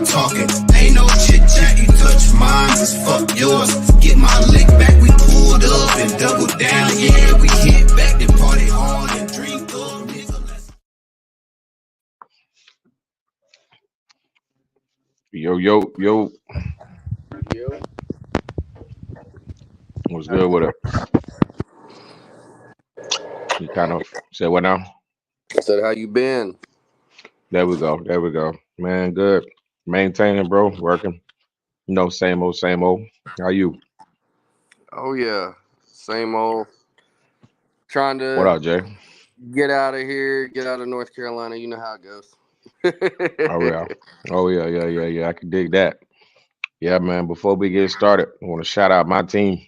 talking. Ain't no chit chat, you touch mine, just fuck yours. Get my lick back, we pulled up and doubled down. Yeah, we hit back, then party hard and drink up, nigga. Yo, yo, yo. Yo. What's good with it? You kind of said what now? I said, how you been? There we go. There we go. Man, good. Maintaining, bro. Working. No, same old, same old. How you? Oh yeah, same old. Trying What to up, Jay? get out of here, get out of North Carolina. You know how it goes. Oh yeah. Oh yeah. I can dig that. Yeah, man. Before we get started, I want to shout out my team,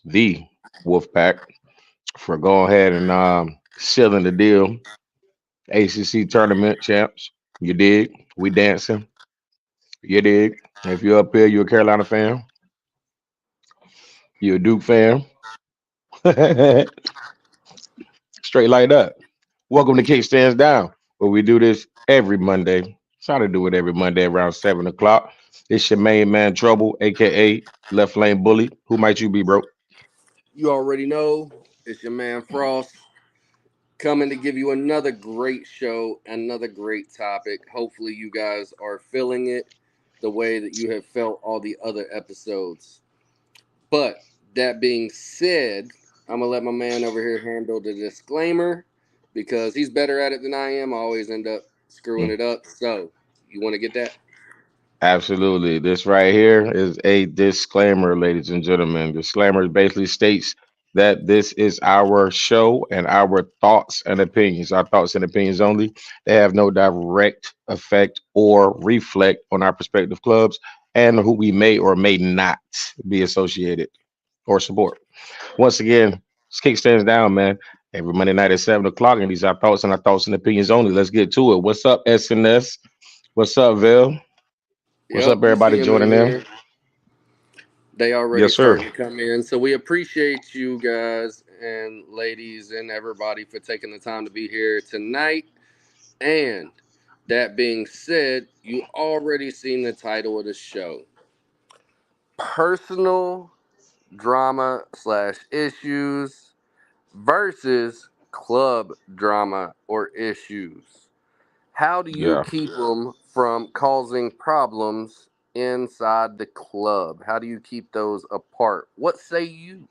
the Wolfpack, for going ahead and sealing the deal. ACC tournament champs. You dig? We dancing. You dig? If you're up here, you're a Carolina fan. You're a Duke fan. Straight like that. Welcome to Kickstands Down, where we do this every Monday. Try to do it every Monday around 7 o'clock. It's your main man, Trouble, a.k.a. Left Lane Bully. Who might you be, bro? You already know it's your man Frost coming to give you another great show, another great topic. Hopefully, you guys are feeling it the way that you have felt all the other episodes. But that being said, I'm gonna let my man over here handle the disclaimer because he's better at it than I am. I always end up screwing it up. So, you want to get that? Absolutely. This right here is a disclaimer, ladies and gentlemen. Disclaimer basically states that this is our show and our thoughts and opinions. Our thoughts and opinions only. They have no direct effect or reflect on our respective clubs and who we may or may not be associated or support. Once again, this kick stands down, man. Every Monday night at 7 o'clock, and these are our thoughts and opinions only. Let's get to it. What's up, SNS? What's up, Vil? What's up, Yep, you see everybody him in joining in? here. They already Yes, sir. starting to come in. So we appreciate you guys and ladies and everybody for taking the time to be here tonight. And that being said, you already seen the title of the show. Personal drama / issues versus club drama or issues. How do you Yeah, keep them from causing problems inside the club? How do you keep those apart? What say you?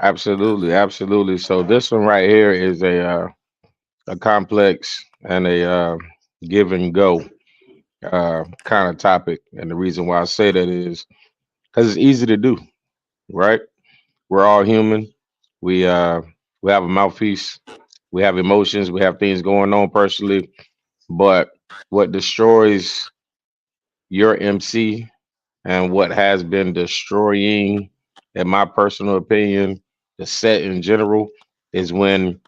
absolutely, absolutely. So this one right here is a complex and a give and go kind of topic, and the reason why I say that is because it's easy to do, right? We're all human. We uh we have a mouthpiece. We have emotions. We have things going on personally, but what destroys your MC and what has been destroying, in my personal opinion, the set in general is when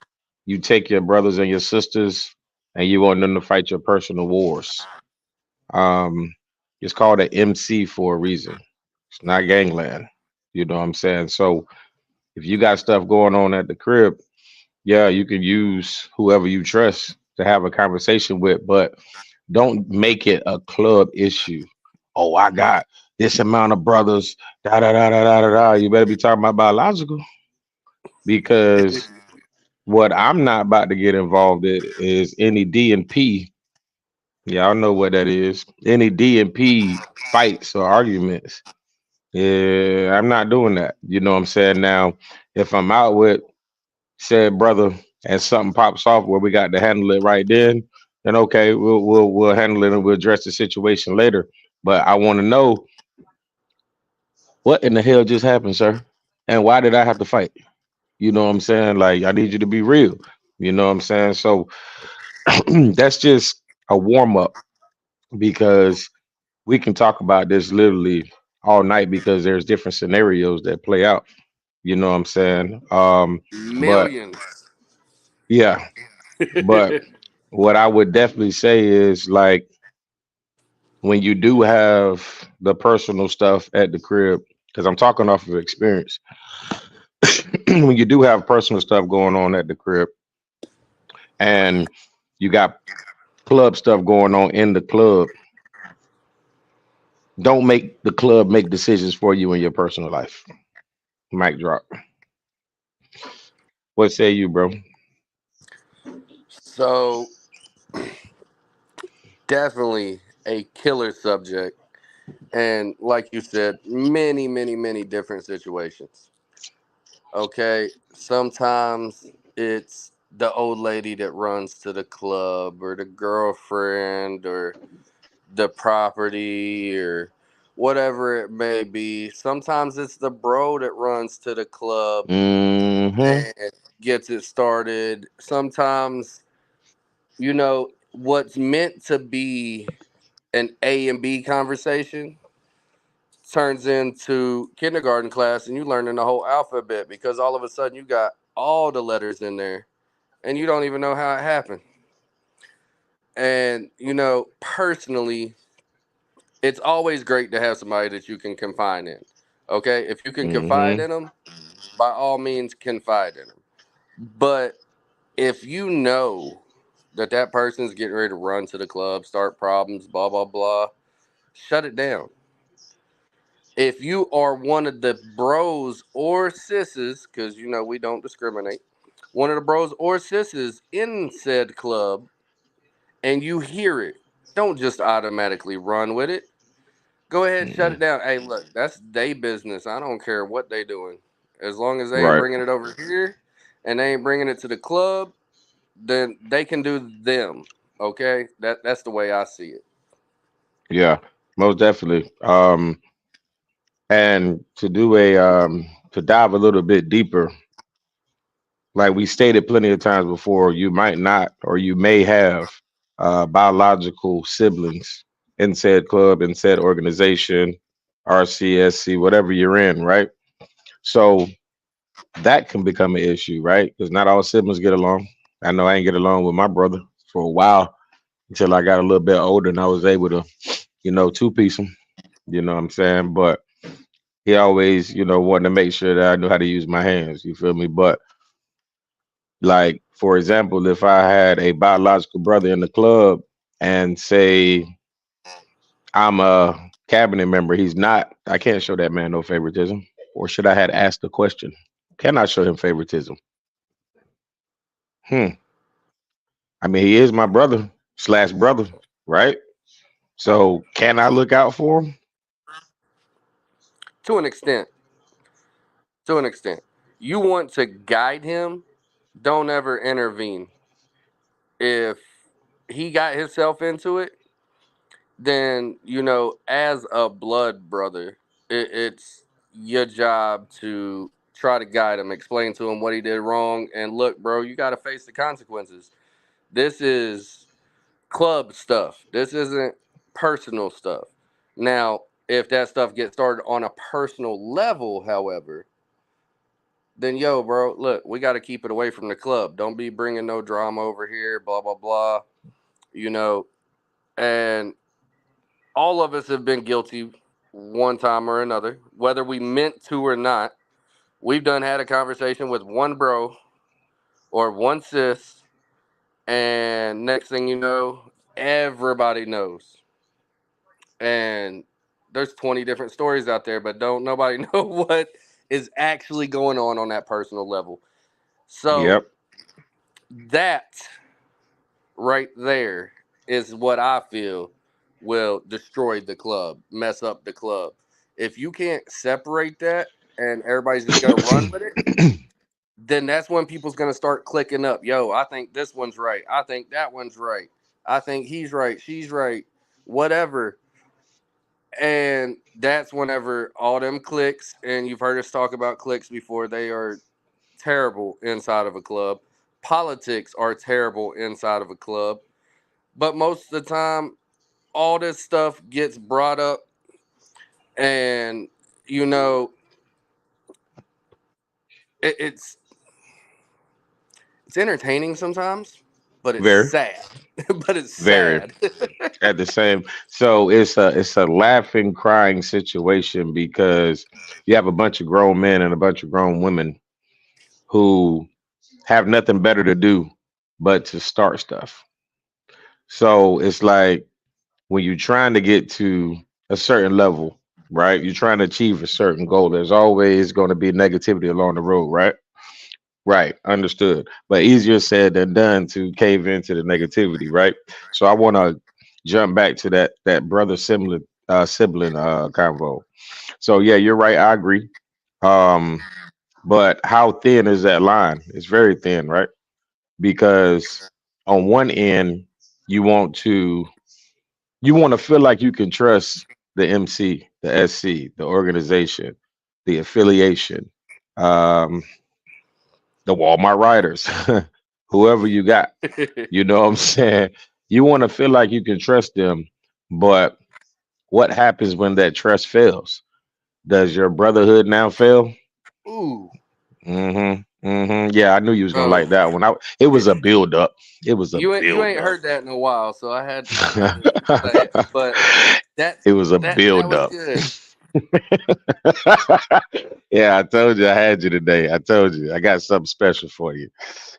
you take your brothers and your sisters and you want them to fight your personal wars. Um, it's called an MC for a reason. It's not gangland. You know what I'm saying? So if you got stuff going on at the crib, yeah, you can use whoever you trust to have a conversation with, but don't make it a club issue. Oh, I got this amount of brothers. Da da da da da da. Da. You better be talking about biological because what I'm not about to get involved in is any D and P. Y'all know what that is. Any D and P fights or arguments. Yeah, I'm not doing that. You know what I'm saying? Now, if I'm out with said brother and something pops off where we got to handle it right then okay, we'll handle it and we'll address the situation later. But I want to know what in the hell just happened, sir, and why did I have to fight? You know what I'm saying? Like I need you to be real. You know what I'm saying? So that's just a warm up because we can talk about this literally all night because there's different scenarios that play out. You know what I'm saying? But Millions. yeah, but what I would definitely say is like when you do have the personal stuff at the crib, because I'm talking off of experience, when you do have personal stuff going on at the crib and you got club stuff going on in the club, don't make the club make decisions for you in your personal life. Mic drop. What say you, bro? So definitely a killer subject, and like you said, many, many, many different situations. Okay, sometimes it's the old lady that runs to the club, or the girlfriend, or the property, or whatever it may be. Sometimes it's the bro that runs to the club Mm-hmm. and gets it started. Sometimes, what's meant to be an A and B conversation turns into kindergarten class, and you learning the whole alphabet because all of a sudden you got all the letters in there and you don't even know how it happened. And personally, it's always great to have somebody that you can confide in. Okay, if you can confide Mm-hmm. in them, by all means confide in them. But if you know that that person's getting ready to run to the club, start problems, blah blah blah, shut it down. If you are one of the bros or sisses, because we don't discriminate, one of the bros or sisses in said club, and you hear it, don't just automatically run with it. Go ahead, shut it Mm-hmm. down. Hey, look, that's they business. I don't care what they doing, as long as they ain't Right. bringing it over here, and they ain't bringing it to the club, then they can do them. Okay, that's the way I see it. Yeah. Most definitely. And to do a to dive a little bit deeper, like we stated plenty of times before, you might not or you may have biological siblings in said club, in said organization, RCSC, whatever you're in, right? So that can become an issue, right? Because not all siblings get along. I know I ain't get along with my brother for a while until I got a little bit older and I was able to, two piece him. You know what I'm saying? But he always, wanted to make sure that I knew how to use my hands. You feel me? But like, for example, if I had a biological brother in the club and say I'm a cabinet member, he's not, I can't show that man no favoritism. Or should I had asked the question? Can I show him favoritism? Hmm. I mean, he is my brother slash brother, right? So can I look out for him? To an extent, to an extent, you want to guide him. Don't ever intervene. If he got himself into it, then as a blood brother, it's your job to try to guide him, explain to him what he did wrong, and look, bro, you got to face the consequences. This is club stuff. This isn't personal stuff. Now, if that stuff gets started on a personal level, however, then yo, bro, look, we got to keep it away from the club. Don't be bringing no drama over here, blah blah blah. You know, and all of us have been guilty one time or another, whether we meant to or not. We've done had a conversation with one bro or one sis, and next thing you know, everybody knows. And there's 20 different stories out there, but don't nobody know what is actually going on that personal level. So Yep. that right there is what I feel will destroy the club, mess up the club. If you can't separate that and everybody's just gonna run with it, then that's when people's gonna start clicking up. Yo, I think this one's right. I think that one's right. I think he's right. She's right. Whatever. And that's whenever all them clicks, and you've heard us talk about clicks before, they are terrible inside of a club. Politics are terrible inside of a club. But most of the time, all this stuff gets brought up, and you know, it's entertaining sometimes, but it's Very, sad. But it's very sad. at the same. So it's a laughing, crying situation because you have a bunch of grown men and a bunch of grown women who have nothing better to do but to start stuff. So it's like when you're trying to get to a certain level, right? You're trying to achieve a certain goal. There's always going to be negativity along the road, right? Right, understood. But easier said than done to cave into the negativity, right? So I want to jump back to that brother sibling convo. So yeah, you're right. I agree. Um, but how thin is that line? It's very thin, right? Because on one end, you want to you want to feel like you can trust the MC, the SC, the organization, the affiliation, um, the Walmart riders, whoever you got. You know what I'm saying? You want to feel like you can trust them, but what happens when that trust fails? Does your brotherhood now fail? Ooh, Mm-hmm. Mm-hmm. Yeah, I knew you was gonna bro, like that one. It was a build up. It was a you build ain't up. heard that in a while, so I had to say it. But that It was a that build was up. good. Yeah, I told you I had you today. I told you I got something special for you.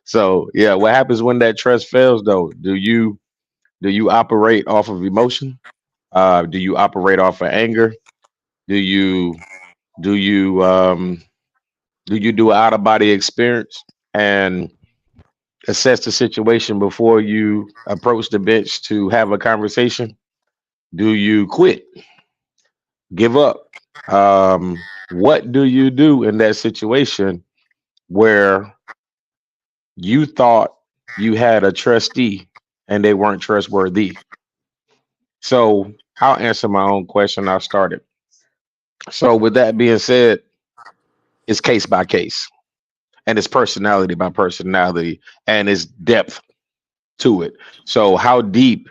So yeah, what happens when that trust fails though? Do you operate off of emotion? Do you operate off of anger? Do you do you do you do an out of body experience and assess the situation before you approach the bench to have a conversation? Do you quit? Give up? What do you do in that situation where you thought you had a trustee and they weren't trustworthy? So I'll answer my own question. I started. So with that being said, it's case by case and it's personality by personality and it's depth to it. So how deep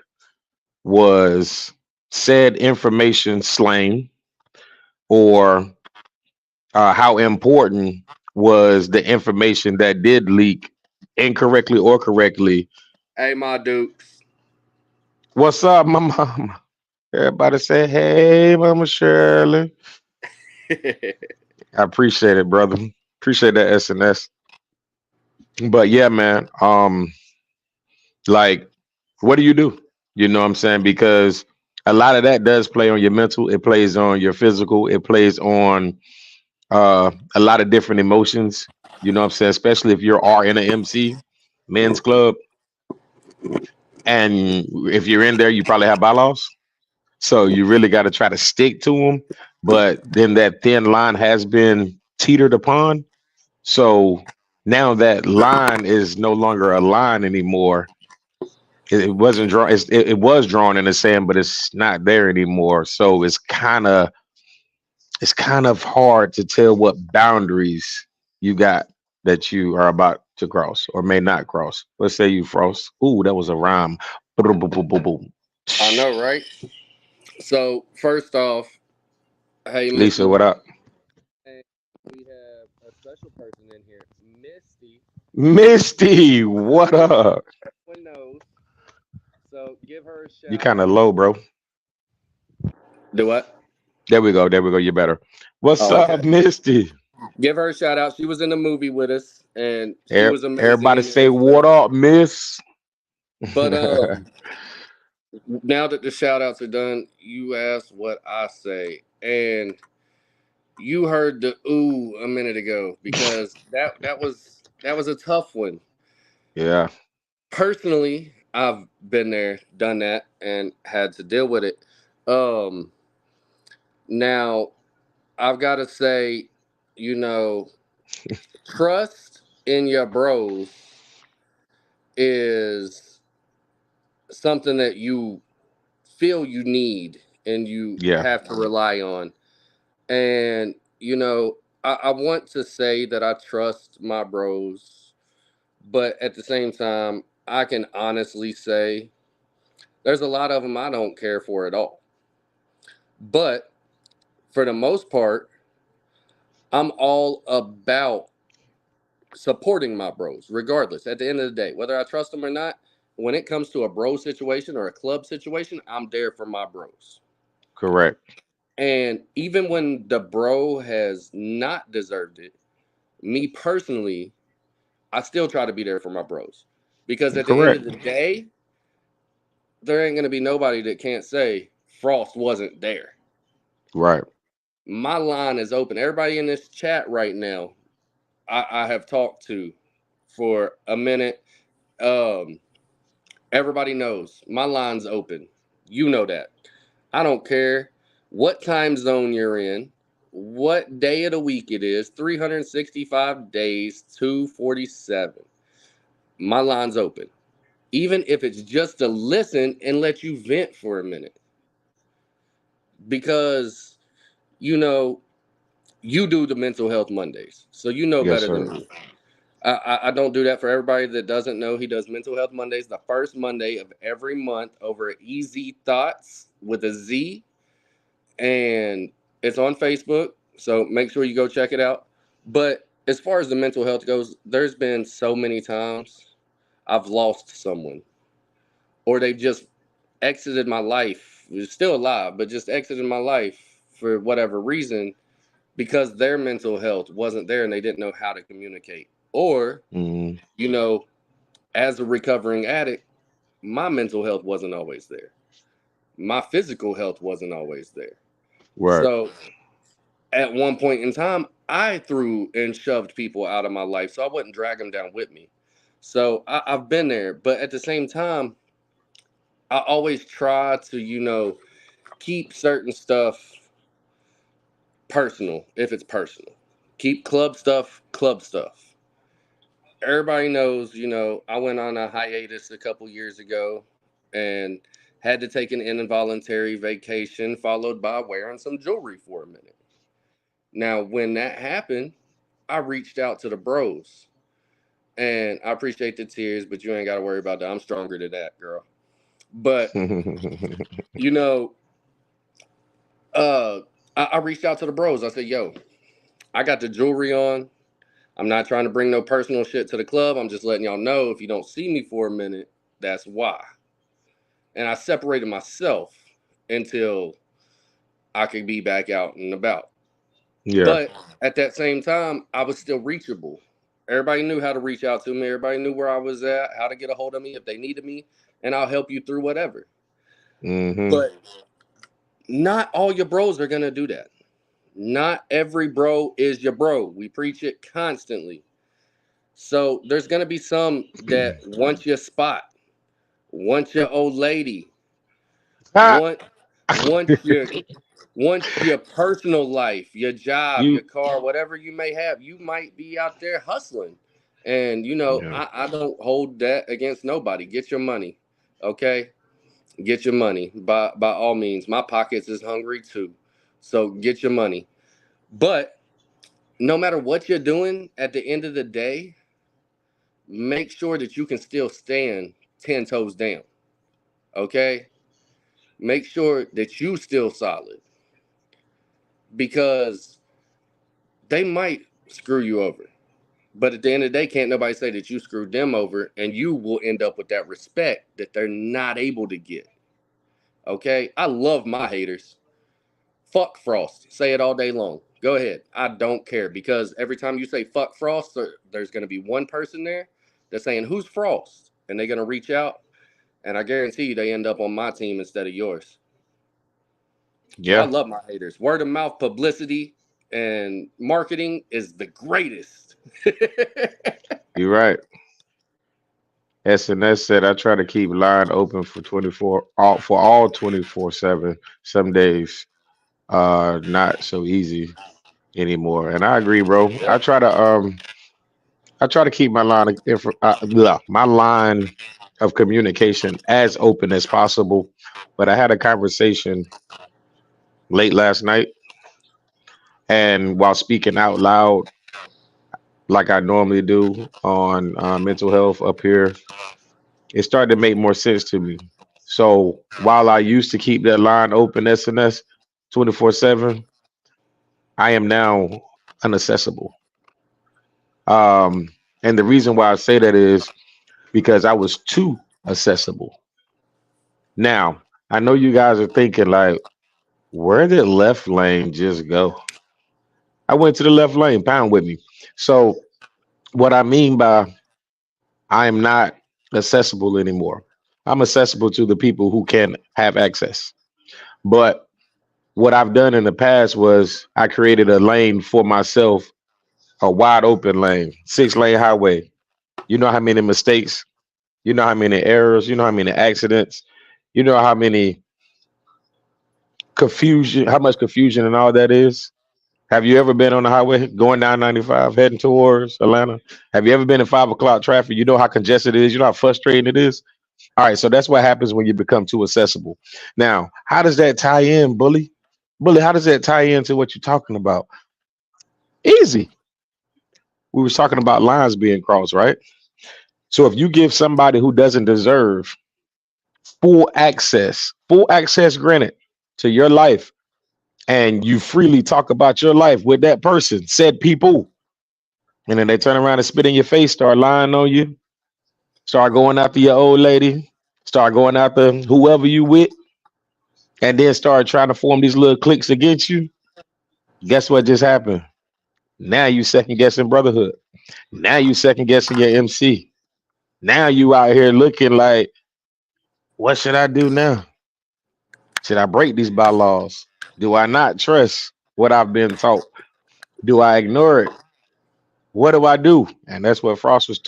was said information slain or how important was the information that did leak incorrectly or correctly? Hey, my dukes. What's up, my mama? Everybody say, hey, Mama Shirley. I appreciate it, brother. Appreciate that SNS. But yeah, man. Like, what do you do? You know what I'm saying? Because a lot of that does play on your mental, it plays on your physical, it plays on a lot of different emotions. You know what I'm saying? Especially if you're R in an MC, men's club, and if you're in there, you probably have bylaws. So you really got to try to stick to them. But then that thin line has been teetered upon. So now that line is no longer a line anymore. It wasn't drawn. It was drawn in the sand, but it's not there anymore. So it's kind of hard to tell what boundaries you got that you are about to cross or may not cross. Let's say you cross. Ooh, that was a rhyme. Boom, boom, boom, boom, boom. I know, right? So first off, hey, Lisa, Mrs. what up? And we have a special person in here, Misty. Misty, what up? Everyone knows. So give her a You shout kind of out. low, bro. Do what? There we go. There we go. You're better. What's Oh, okay. up, Misty? Give her a shout out. She was in the movie with us, and she was amazing Everybody in it say as what well. up, Miss? But now that the shout outs are done, you asked what I say, and you heard the ooh a minute ago because that was a tough one. Yeah, Personally, I've been there, done that, and had to deal with it. Um, Now I've got to say, you know, trust in your bros is something that you feel you need and you yeah, have to rely on. And, I want to say that I trust my bros, but at the same time, I can honestly say there's a lot of them I don't care for at all. But for the most part, I'm all about supporting my bros, regardless. At the end of the day, whether I trust them or not, when it comes to a bro situation or a club situation, I'm there for my bros. correct, And even when the bro has not deserved it, me personally, I still try to be there for my bros. Because at the end of correct. the day, there ain't gonna be nobody that can't say Frost wasn't there. Right. My line is open. Everybody in this chat right now, I have talked to for a minute. Um, Everybody knows my line's open. You know that. I don't care what time zone you're in, what day of the week it is, 365 days, 247. My line's open. Even if it's just to listen and let you vent for a minute. Because, you know, you do the mental health Mondays. So you know Yes, better sir. than me. I don't do that. For everybody that doesn't know, he does mental health Mondays the first Monday of every month over at Easy Thoughts with a Z. And it's on Facebook. So make sure you go check it out. But as far as the mental health goes, there's been so many times I've lost someone, or they just exited my life. They're still alive, but just exited my life for whatever reason because their mental health wasn't there and they didn't know how to communicate. Or, Mm-hmm. you know, as a recovering addict, my mental health wasn't always there. My physical health wasn't always there. Right. So at one point in time, I threw and shoved people out of my life so I wouldn't drag them down with me. So I've been there. But at the same time, I always try to, keep certain stuff personal if it's personal. Keep club stuff, club stuff. Everybody knows, I went on a hiatus a couple years ago and had to take an involuntary vacation followed by wearing some jewelry for a minute. Now, when that happened, I reached out to the bros. And I appreciate the tears, but you ain't got to worry about that. I'm stronger than that, girl. But, you know, I reached out to the bros. I said, yo, I got the jewelry on. I'm not trying to bring no personal shit to the club. I'm just letting y'all know if you don't see me for a minute, that's why. And I separated myself until I could be back out and about. Yeah. But at that same time, I was still reachable. Everybody knew how to reach out to me. Everybody knew where I was at, how to get a hold of me if they needed me, and I'll help you through whatever. Mm-hmm. But not all your bros are going to do that. Not every bro is your bro. We preach it constantly. So there's going to be some that want your spot, want your old lady, Ah, want want your personal life, your job, you. your car, whatever you may have. You might be out there hustling. And Yeah. I don't hold that against nobody. Get your money. Okay? Get your money. By all means. My pockets is hungry too. So get your money. But no matter what you're doing, at the end of the day, make sure that you can still stand 10 toes down. Okay? Make sure that you still solid. Because they might screw you over. But at the end of the day, can't nobody say that you screwed them over, and you will end up with that respect that they're not able to get. Okay? I love my haters. Fuck Frost. Say it all day long. Go ahead. I don't care, because every time you say fuck Frost, there's going to be one person there that's saying, who's Frost? And they're going to reach out, and I guarantee you they end up on my team instead of yours. So I Yeah. love my haters. Word of mouth publicity and marketing is the greatest. You're right. SNS said I try to keep line open for all 24/7. Some days not so easy anymore. And I agree, bro. I try to keep my my line of communication as open as possible. But I had a conversation late last night, and while speaking out loud like I normally do on mental health up here, it started to make more sense to me. So while I used to keep that line open SNS 24/7, I am now unaccessible. Um, and the reason why I say that is because I was too accessible. Now, I know you guys are thinking like, where did left lane just go? I went to the left lane, pound with me. So what I mean by I am not accessible anymore. I'm accessible to the people who can have access. But what I've done in the past was I created a lane for myself, a wide open lane, 6 lane highway. You know how many mistakes, you know how many errors, you know how many accidents, you know how many confusion, how much confusion and all that is. Have you ever been on the highway going down 95 heading towards Atlanta? Have you ever been in 5 o'clock traffic? You know how congested it is. You know how frustrating it is. All right, so that's what happens when you become too accessible. Now, how does that tie in, Bully? Bully, how does that tie into what you're talking about? Easy. We were talking about lines being crossed, right? So if you give somebody who doesn't deserve full access granted to your life, and you freely talk about your life with that person, said people, and then they turn around and spit in your face, start lying on you, start going after your old lady, start going after whoever you with, and then start trying to form these little cliques against you. Guess what just happened? Now you second guessing brotherhood. Now you second guessing your MC. Now you out here looking like, what should I do now? Should I break these bylaws? Do I not trust what I've been taught? Do I ignore it? What do I do? And that's what Frost was.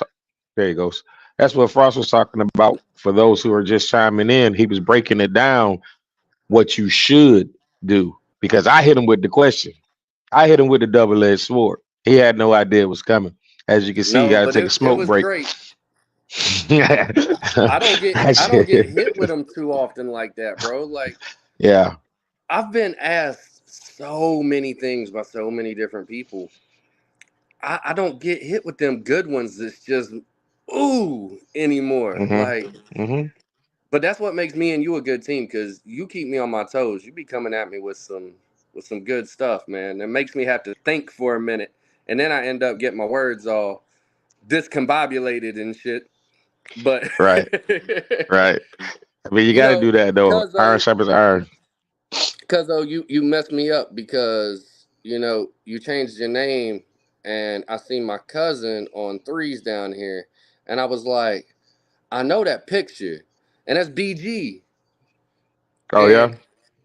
There he goes. That's what Frost was talking about. For those who are just chiming in, he was breaking it down. What you should do, because I hit him with the question. I hit him with the double-edged sword. He had no idea it was coming. As you can see, you got to take a smoke break. Great. I don't get hit with them too often like that, bro. Like, yeah, I've been asked so many things by so many different people. I don't get hit with them good ones that's just anymore. Like, but that's what makes me and you a good team, because you keep me on my toes. You be coming at me with some good stuff, man. It makes me have to think for a minute, and then I end up getting my words all discombobulated and shit. But right. I mean, you got to do that though. Iron sharpens iron. Because you messed me up, because you changed your name, and I seen my cousin on Threes down here, and I was like, I know that picture, and that's BG. Oh, and yeah.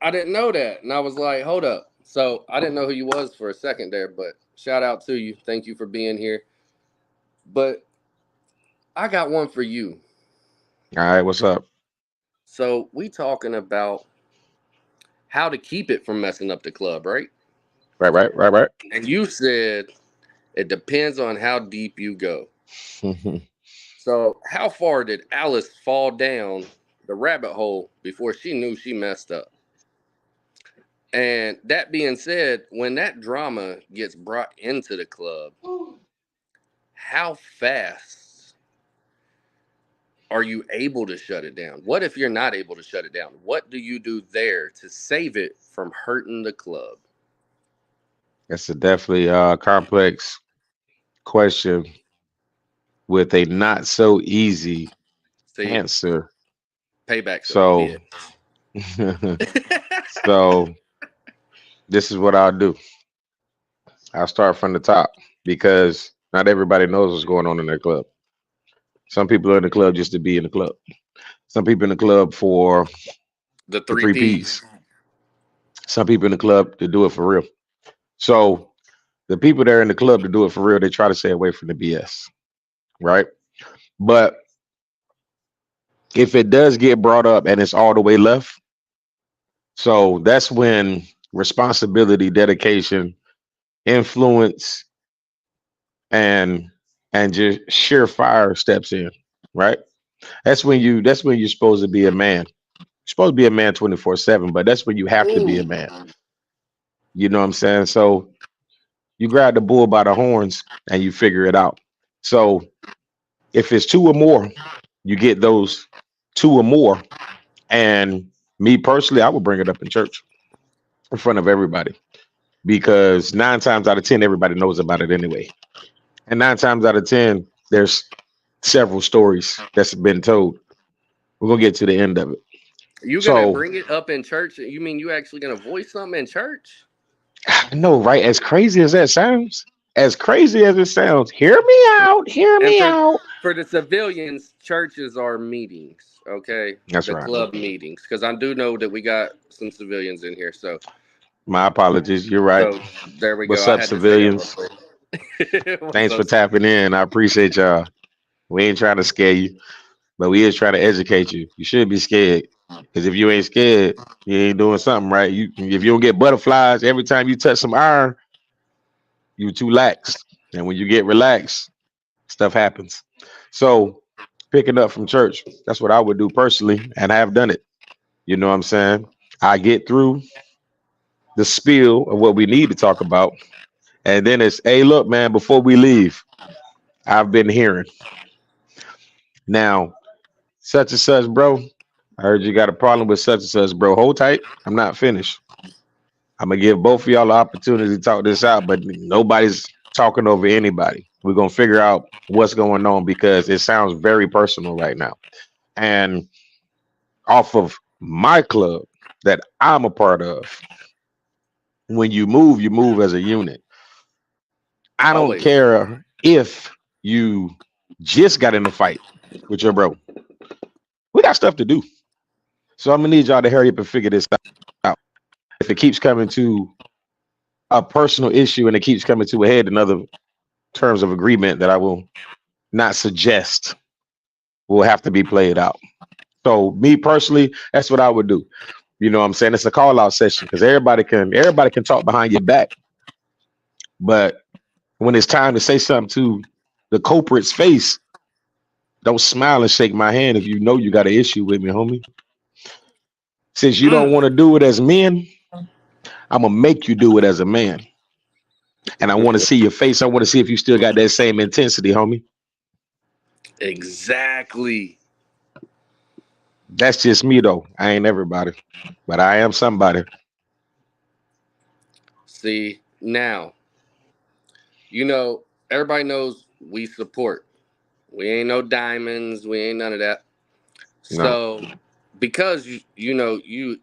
I didn't know that, and I was like, hold up. So I didn't know who you was for a second there, but shout out to you. Thank you for being here. But I got one for you. All right, what's up? So we talking about how to keep it from messing up the club, right? Right. And you said it depends on how deep you go. So how far did Alice fall down the rabbit hole before she knew she messed up? And that being said, when that drama gets brought into the club, how fast are you able to shut it down? What if you're not able to shut it down? What do you do there to save it from hurting the club? That's a definitely complex question with a not so easy answer. Payback. So this is what I'll do. I'll start from the top, because not everybody knows what's going on in their club. Some people are in the club just to be in the club. Some people in the club for the three P's. Some people in the club to do it for real. So the people that are in the club to do it for real, they try to stay away from the BS, right? But if it does get brought up and it's all the way left, so that's when responsibility, dedication, influence, and just sheer fire steps in, right? That's when you're supposed to be a man. You're supposed to be a man 24/7, but that's when you have to be a man. You know what I'm saying? So you grab the bull by the horns and you figure it out. So if it's 2 or more, you get those 2 or more. And me personally, I would bring it up in church in front of everybody, because 9 times out of 10, everybody knows about it anyway. And 9 times out of 10, there's several stories that's been told. We're going to get to the end of it. You going to bring it up in church? You mean you actually going to voice something in church? I know, right? As crazy as that sounds, as crazy as it sounds, hear me out. Hear And me out. for the civilians, churches are meetings, okay? That's The right. club meetings, because I do know that we got some civilians in here. So, My apologies. You're right. so there we go. What's I up, had to say that real civilians? quick. What's Thanks for up? tapping in. I appreciate y'all. We ain't trying to scare you, but we is trying to educate you. You should be scared. Because if you ain't scared, you ain't doing something right. You if you don't get butterflies every time you touch some iron, you too lax. And when you get relaxed, stuff happens. So picking up from church, that's what I would do personally, and I have done it. You know what I'm saying? I get through the spiel of what we need to talk about, and then it's, hey, look, man, before we leave, I've been hearing now such and such, bro. I heard you got a problem with such and such, bro. Hold tight. I'm not finished. I'm gonna give both of y'all the opportunity to talk this out, but nobody's talking over anybody. We're gonna figure out what's going on because it sounds very personal right now. And off of my club that I'm a part of, when you move as a unit. I don't Always. care if you just got in a fight with your bro. We got stuff to do. So I'm gonna need y'all to hurry up and figure this out. If it keeps coming to a personal issue and it keeps coming to a head in other terms of agreement that I will not suggest will have to be played out. So me personally, that's what I would do. You know what I'm saying? It's a call out session because everybody can talk behind your back. But when it's time to say something to the culprit's face, don't smile and shake my hand if you know you got an issue with me, homie. Since you don't want to do it as men, I'm gonna make you do it as a man. And I want to see your face. I want to see if you still got that same intensity, homie. Exactly. That's just me though. I ain't everybody, but I am somebody. See, now, everybody knows we support. We ain't no diamonds. We ain't none of that. No. So, because you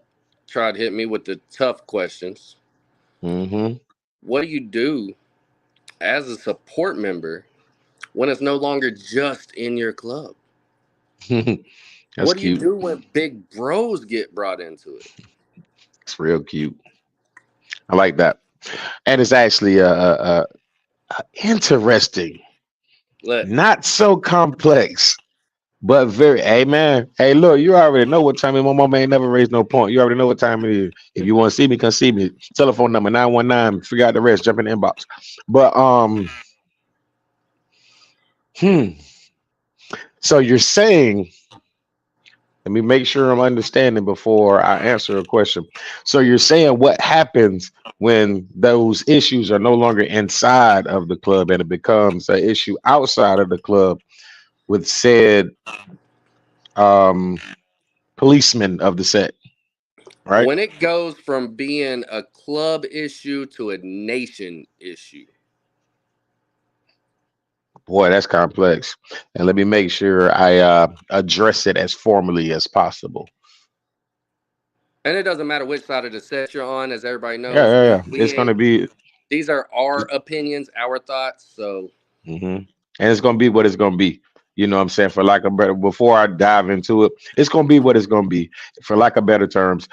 tried to hit me with the tough questions, Mm-hmm. what do you do as a support member when it's no longer just in your club? That's What do you cute. do when big bros get brought into it? It's real cute. I like that. And it's actually interesting, Look, not so complex, but very. Hey man, hey look, you already know what time it is. My mama ain't never raised no point. You already know what time it is. If you want to see me, come see me. Telephone number 919. Figure out the rest. Jump in the inbox. But so you're saying, let me make sure I'm understanding before I answer a question. So you're saying what happens when those issues are no longer inside of the club and it becomes an issue outside of the club with said policeman of the set, right? when it goes from being a club issue to a nation issue. Boy, that's complex. And let me make sure I address it as formally as possible. And it doesn't matter which side of the set you're on, as everybody knows. Yeah. We It's going to be. These are our opinions, our thoughts. So, And it's going to be what it's going to be. You know what I'm saying? For lack of better, before I dive into it, it's going to be what it's going to be. For lack of better terms,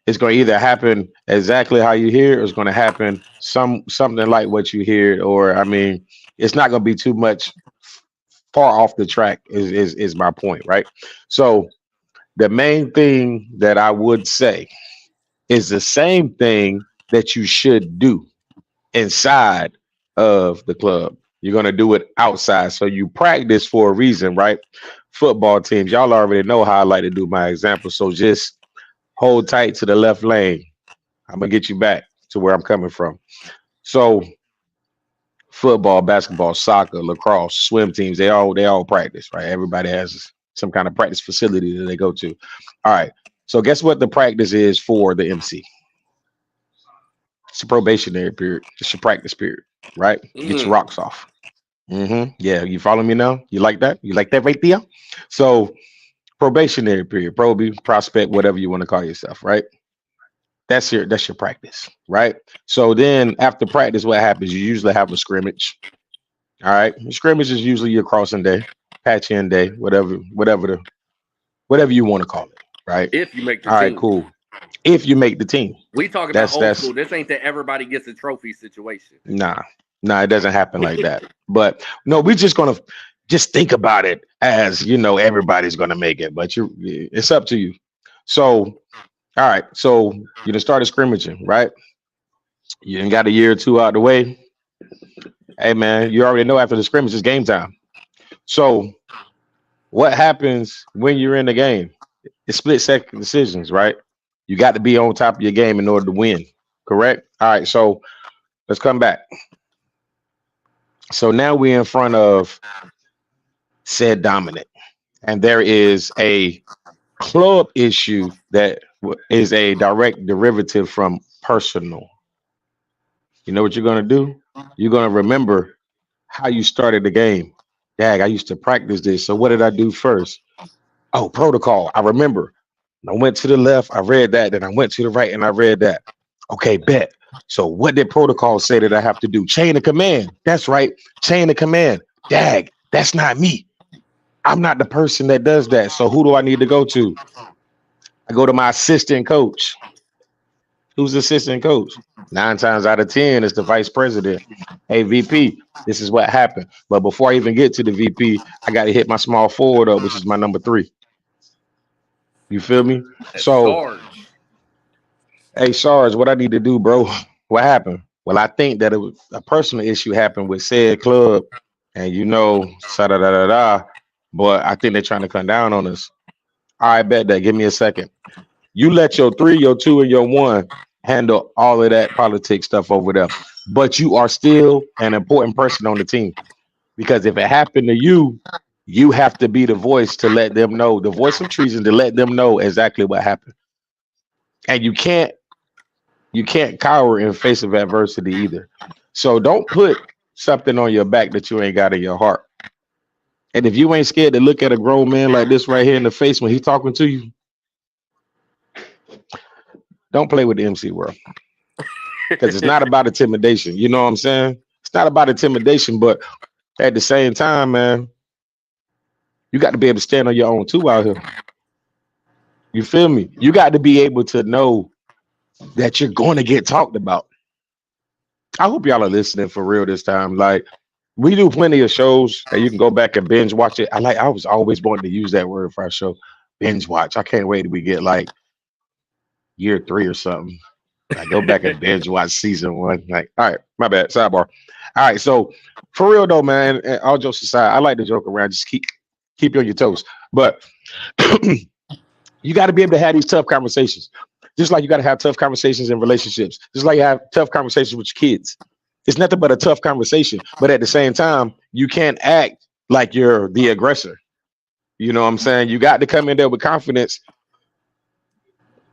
it's going to either happen exactly how you hear, or it's going to happen something like what you hear, or I mean, it's not going to be too much far off the track. Is my point, right? So the main thing that I would say is the same thing that you should do inside of the club. You're going to do it outside. So you practice for a reason, right? Football teams, y'all already know how I like to do my example. So just hold tight to the left lane. I'm going to get you back to where I'm coming from. So football, basketball, soccer, lacrosse, swim teams, they all practice, right? Everybody has some kind of practice facility that they go to. All right. So guess what the practice is for the MC? It's a probationary period. It's your practice period, right? Get your rocks off. Yeah, you follow me now? You like that? You like that right there? So probationary period, probie, prospect, whatever you want to call yourself, right? That's your practice, right? So then after practice, what happens? You usually have a scrimmage. All right. Scrimmage is usually your crossing day, patch in day, whatever you want to call it. Right. If you make the All right, team. cool. If you make the team. We talking about old school. This ain't that everybody gets a trophy situation. Nah, it doesn't happen like that. But no, we're just gonna just think about it as everybody's gonna make it, but it's up to you. So, all right, so you done started scrimmaging, right? You done got a year or two out the way. Hey man, you already know after the scrimmage it's game time. So, what happens when you're in the game? It's split second decisions, right? You got to be on top of your game in order to win. Correct? All right, so let's come back. So now we're in front of said dominant, and there is a club issue that is a direct derivative from personal. You know what you're going to do? You're going to remember how you started the game. Dag, I used to practice this. So what did I do first? Oh, protocol. I remember. I went to the left. I read that. Then I went to the right and I read that. Okay, bet. So what did protocol say that I have to do? Chain of command. That's right. Chain of command. Dag, that's not me. I'm not the person that does that. So who do I need to go to? I go to my assistant coach. Who's the assistant coach? 9 times out of 10, it's the vice president. Hey, VP, this is what happened. But before I even get to the VP, I got to hit my small forward up, which is my number 3. You feel me? So, Sarge. hey, Sarge, what I need to do, bro? What happened? Well, I think that it was a personal issue happened with said club, and but I think they're trying to come down on us. I bet that. Give me a second. You let your 3, your 2, and your 1 handle all of that politics stuff over there. But you are still an important person on the team. Because if it happened to you, you have to be the voice to let them know, the voice of treason to let them know exactly what happened. And you can't cower in face of adversity either. So don't put something on your back that you ain't got in your heart. And if you ain't scared to look at a grown man like this right here in the face when he's talking to you, don't play with the MC world. Because it's not about intimidation. You know what I'm saying? It's not about intimidation, but at the same time, man, you got to be able to stand on your own too out here. You feel me? You got to be able to know that you're going to get talked about. I hope y'all are listening for real this time. Like, we do plenty of shows that you can go back and binge watch it. I was always wanting to use that word for our show, binge watch. I can't wait till we get like year 3 or something. I go back and binge watch season 1. Like, all right, my bad. Sidebar. All right, so for real though, man, and all jokes aside, I like to joke around. Just keep you on your toes. But you got to be able to have these tough conversations. Just like you got to have tough conversations in relationships. Just like you have tough conversations with your kids. It's nothing but a tough conversation. But at the same time, you can't act like you're the aggressor. You know what I'm saying? You got to come in there with confidence,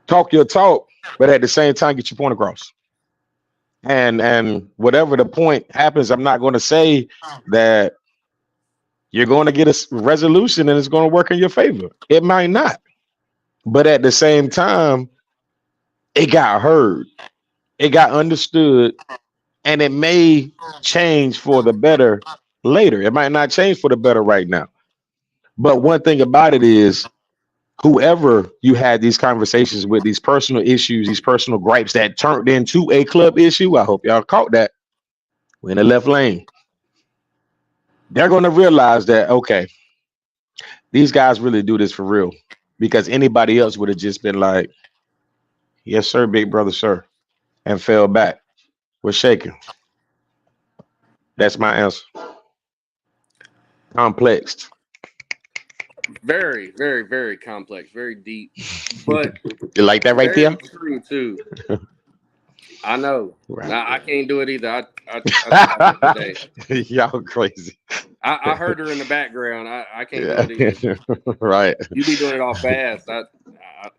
talk your talk, but at the same time, get your point across. And whatever the point happens, I'm not going to say that you're going to get a resolution and it's going to work in your favor. It might not. But at the same time, it got heard. It got understood. And it may change for the better later. It might not change for the better right now. But one thing about it is, whoever you had these conversations with, these personal issues, these personal gripes that turned into a club issue, I hope y'all caught that. We're in the left lane. They're going to realize that, okay, these guys really do this for real. Because anybody else would have just been like, yes, sir, big brother, sir, and fell back. We're shaking. That's my answer. Complexed. Very, very, very complex, very deep. But you like that right there? True too. I know. Right. Now, I can't do it either. I Y'all crazy. I heard her in the background. I can't do it either. Right. You be doing it all fast.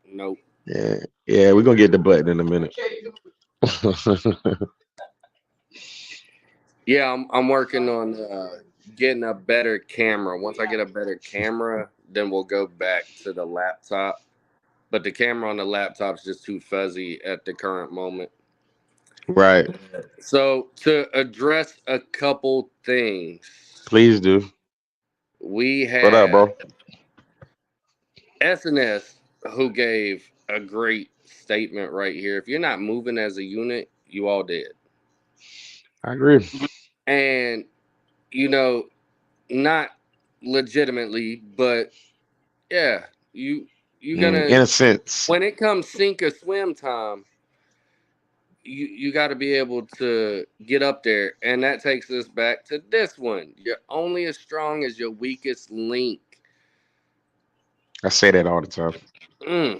Nope. Yeah, we're gonna get the button in a minute. Yeah, I'm working on getting a better camera. Once I get a better camera, then we'll go back to the laptop but the camera on the laptop's just too fuzzy at the current moment. Right. So to address a couple things, Please do. we What up, had bro? SNS who gave a great statement right here. If you're not moving as a unit, you all dead. I agree. And you know, not legitimately, but yeah, you gonna In a sense. when it comes sink or swim time, you got to be able to get up there, and that takes us back to this one. You're only as strong as your weakest link. I say that all the time. I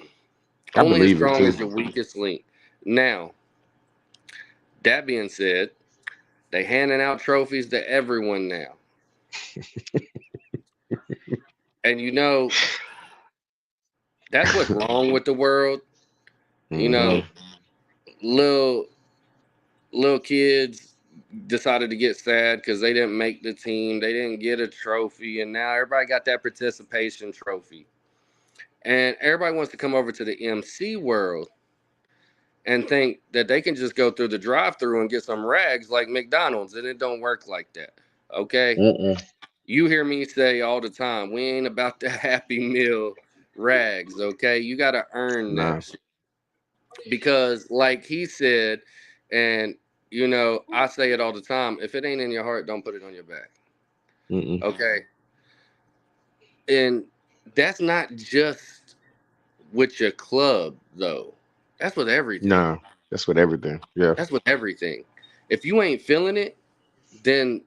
Only as believe it strong too. as your weakest link. Now, that being said, they handing out trophies to everyone now, and you know that's what's wrong with the world. You know, little kids decided to get sad because they didn't make the team, they didn't get a trophy, and now everybody got that participation trophy, and everybody wants to come over to the MC world and think that they can just go through the drive-through and get some rags like McDonald's, and it don't work like that. Okay. You hear me say all the time, we ain't about the Happy Meal rags. Okay, you got to earn Nah. that shit. Because like he said, and you know, I say it all the time, if it ain't in your heart, don't put it on your back. Okay. And that's not just with your club though, that's with everything. Nah. That's with everything. Yeah. That's with everything. If you ain't feeling it, then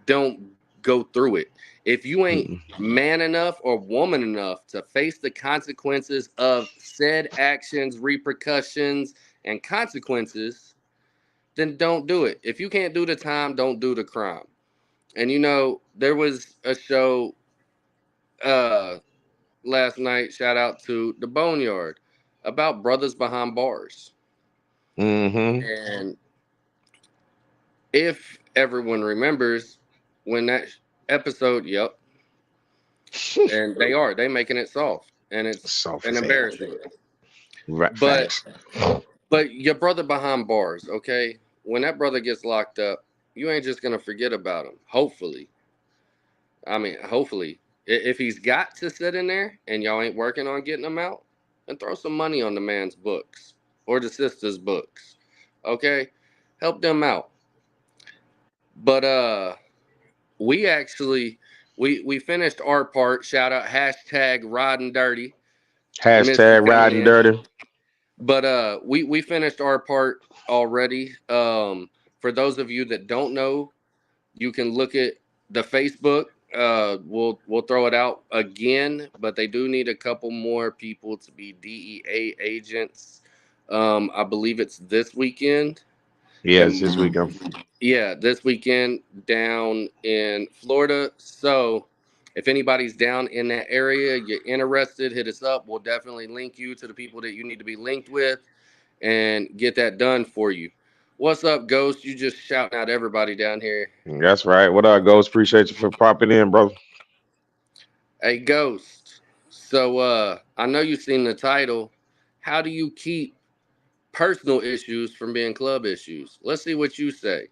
don't go through it. If you ain't man enough or woman enough to face the consequences of said actions, repercussions, and consequences, then don't do it. If you can't do the time, don't do the crime. And you know, there was a show last night, shout out to the Boneyard, about brothers behind bars. And if everyone remembers when that episode, yep, and they making it soft, and it's Soft an as hell. embarrassing. Right. But Facts. but your brother behind bars, okay? When that brother gets locked up, you ain't just gonna forget about him. Hopefully, I mean, hopefully, if he's got to sit in there and y'all ain't working on getting him out, then throw some money on the man's books or the sister's books, okay? Help them out. But we actually we finished our part. Shout out hashtag riding dirty. Missed you Hashtag coming riding in. dirty. But we finished our part already. For those of you that don't know, you can look at the Facebook. We'll throw it out again, but they do need a couple more people to be DEA agents. I believe it's this weekend. Yeah, it's this weekend. Yeah, this weekend down in Florida. So if anybody's down in that area, you're interested, hit us up. We'll definitely link you to the people that you need to be linked with and get that done for you. What's up, Ghost? You just shouting out everybody down here. That's right. What up, Ghost? Appreciate you for popping in, bro. Hey, Ghost. So I know you've seen the title. How do you keep personal issues from being club issues? Let's see what you say.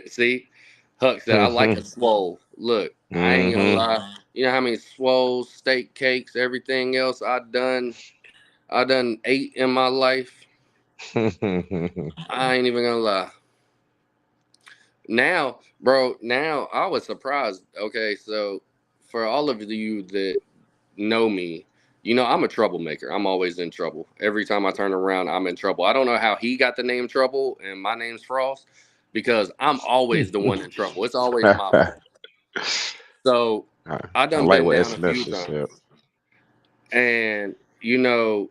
See? Huck said, I like a swole. Look, I ain't gonna lie. You know how many swoles, steak cakes, everything else I done ate in my life? I ain't even gonna lie. Now, bro, now I was surprised. Okay, so for all of you that know me, you know I'm a troublemaker. I'm always in trouble. Every time I turn around, I'm in trouble. I don't know how he got the name Trouble and my name's Frost because I'm always the one in trouble. It's always my fault. So I done like been what down a SNS few just times. said. And you know,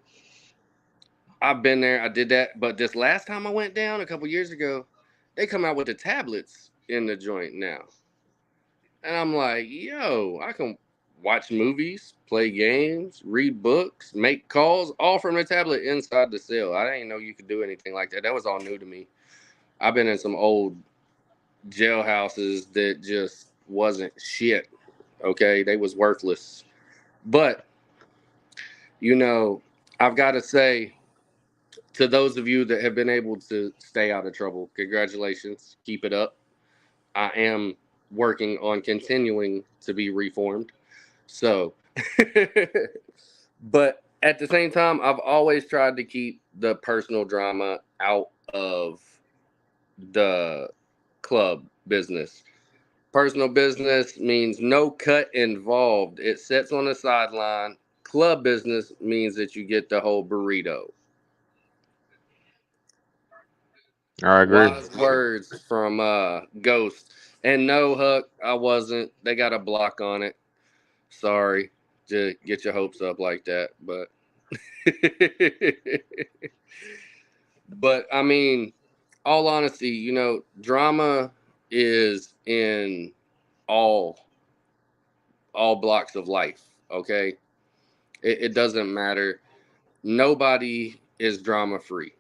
I've been there, I did that, but this last time I went down a couple years ago, they come out with the tablets in the joint now. And I'm like, yo, I can watch movies, play games, read books, make calls, all from the tablet inside the cell. I didn't know you could do anything like that. That was all new to me. I've been in some old jailhouses that just wasn't shit. Okay, they was worthless. But you know, I've got to say, to those of you that have been able to stay out of trouble, congratulations. Keep it up. I am working on continuing to be reformed. So, but at the same time, I've always tried to keep the personal drama out of the club business. Personal business means no cut involved. It sits on the sideline. Club business means that you get the whole burrito. I agree. Wise words from Ghost. And no, Huck, I wasn't. They got a block on it. Sorry to get your hopes up like that, but but I mean, all honesty, drama is in all blocks of life. Okay, it doesn't matter. Nobody is drama free.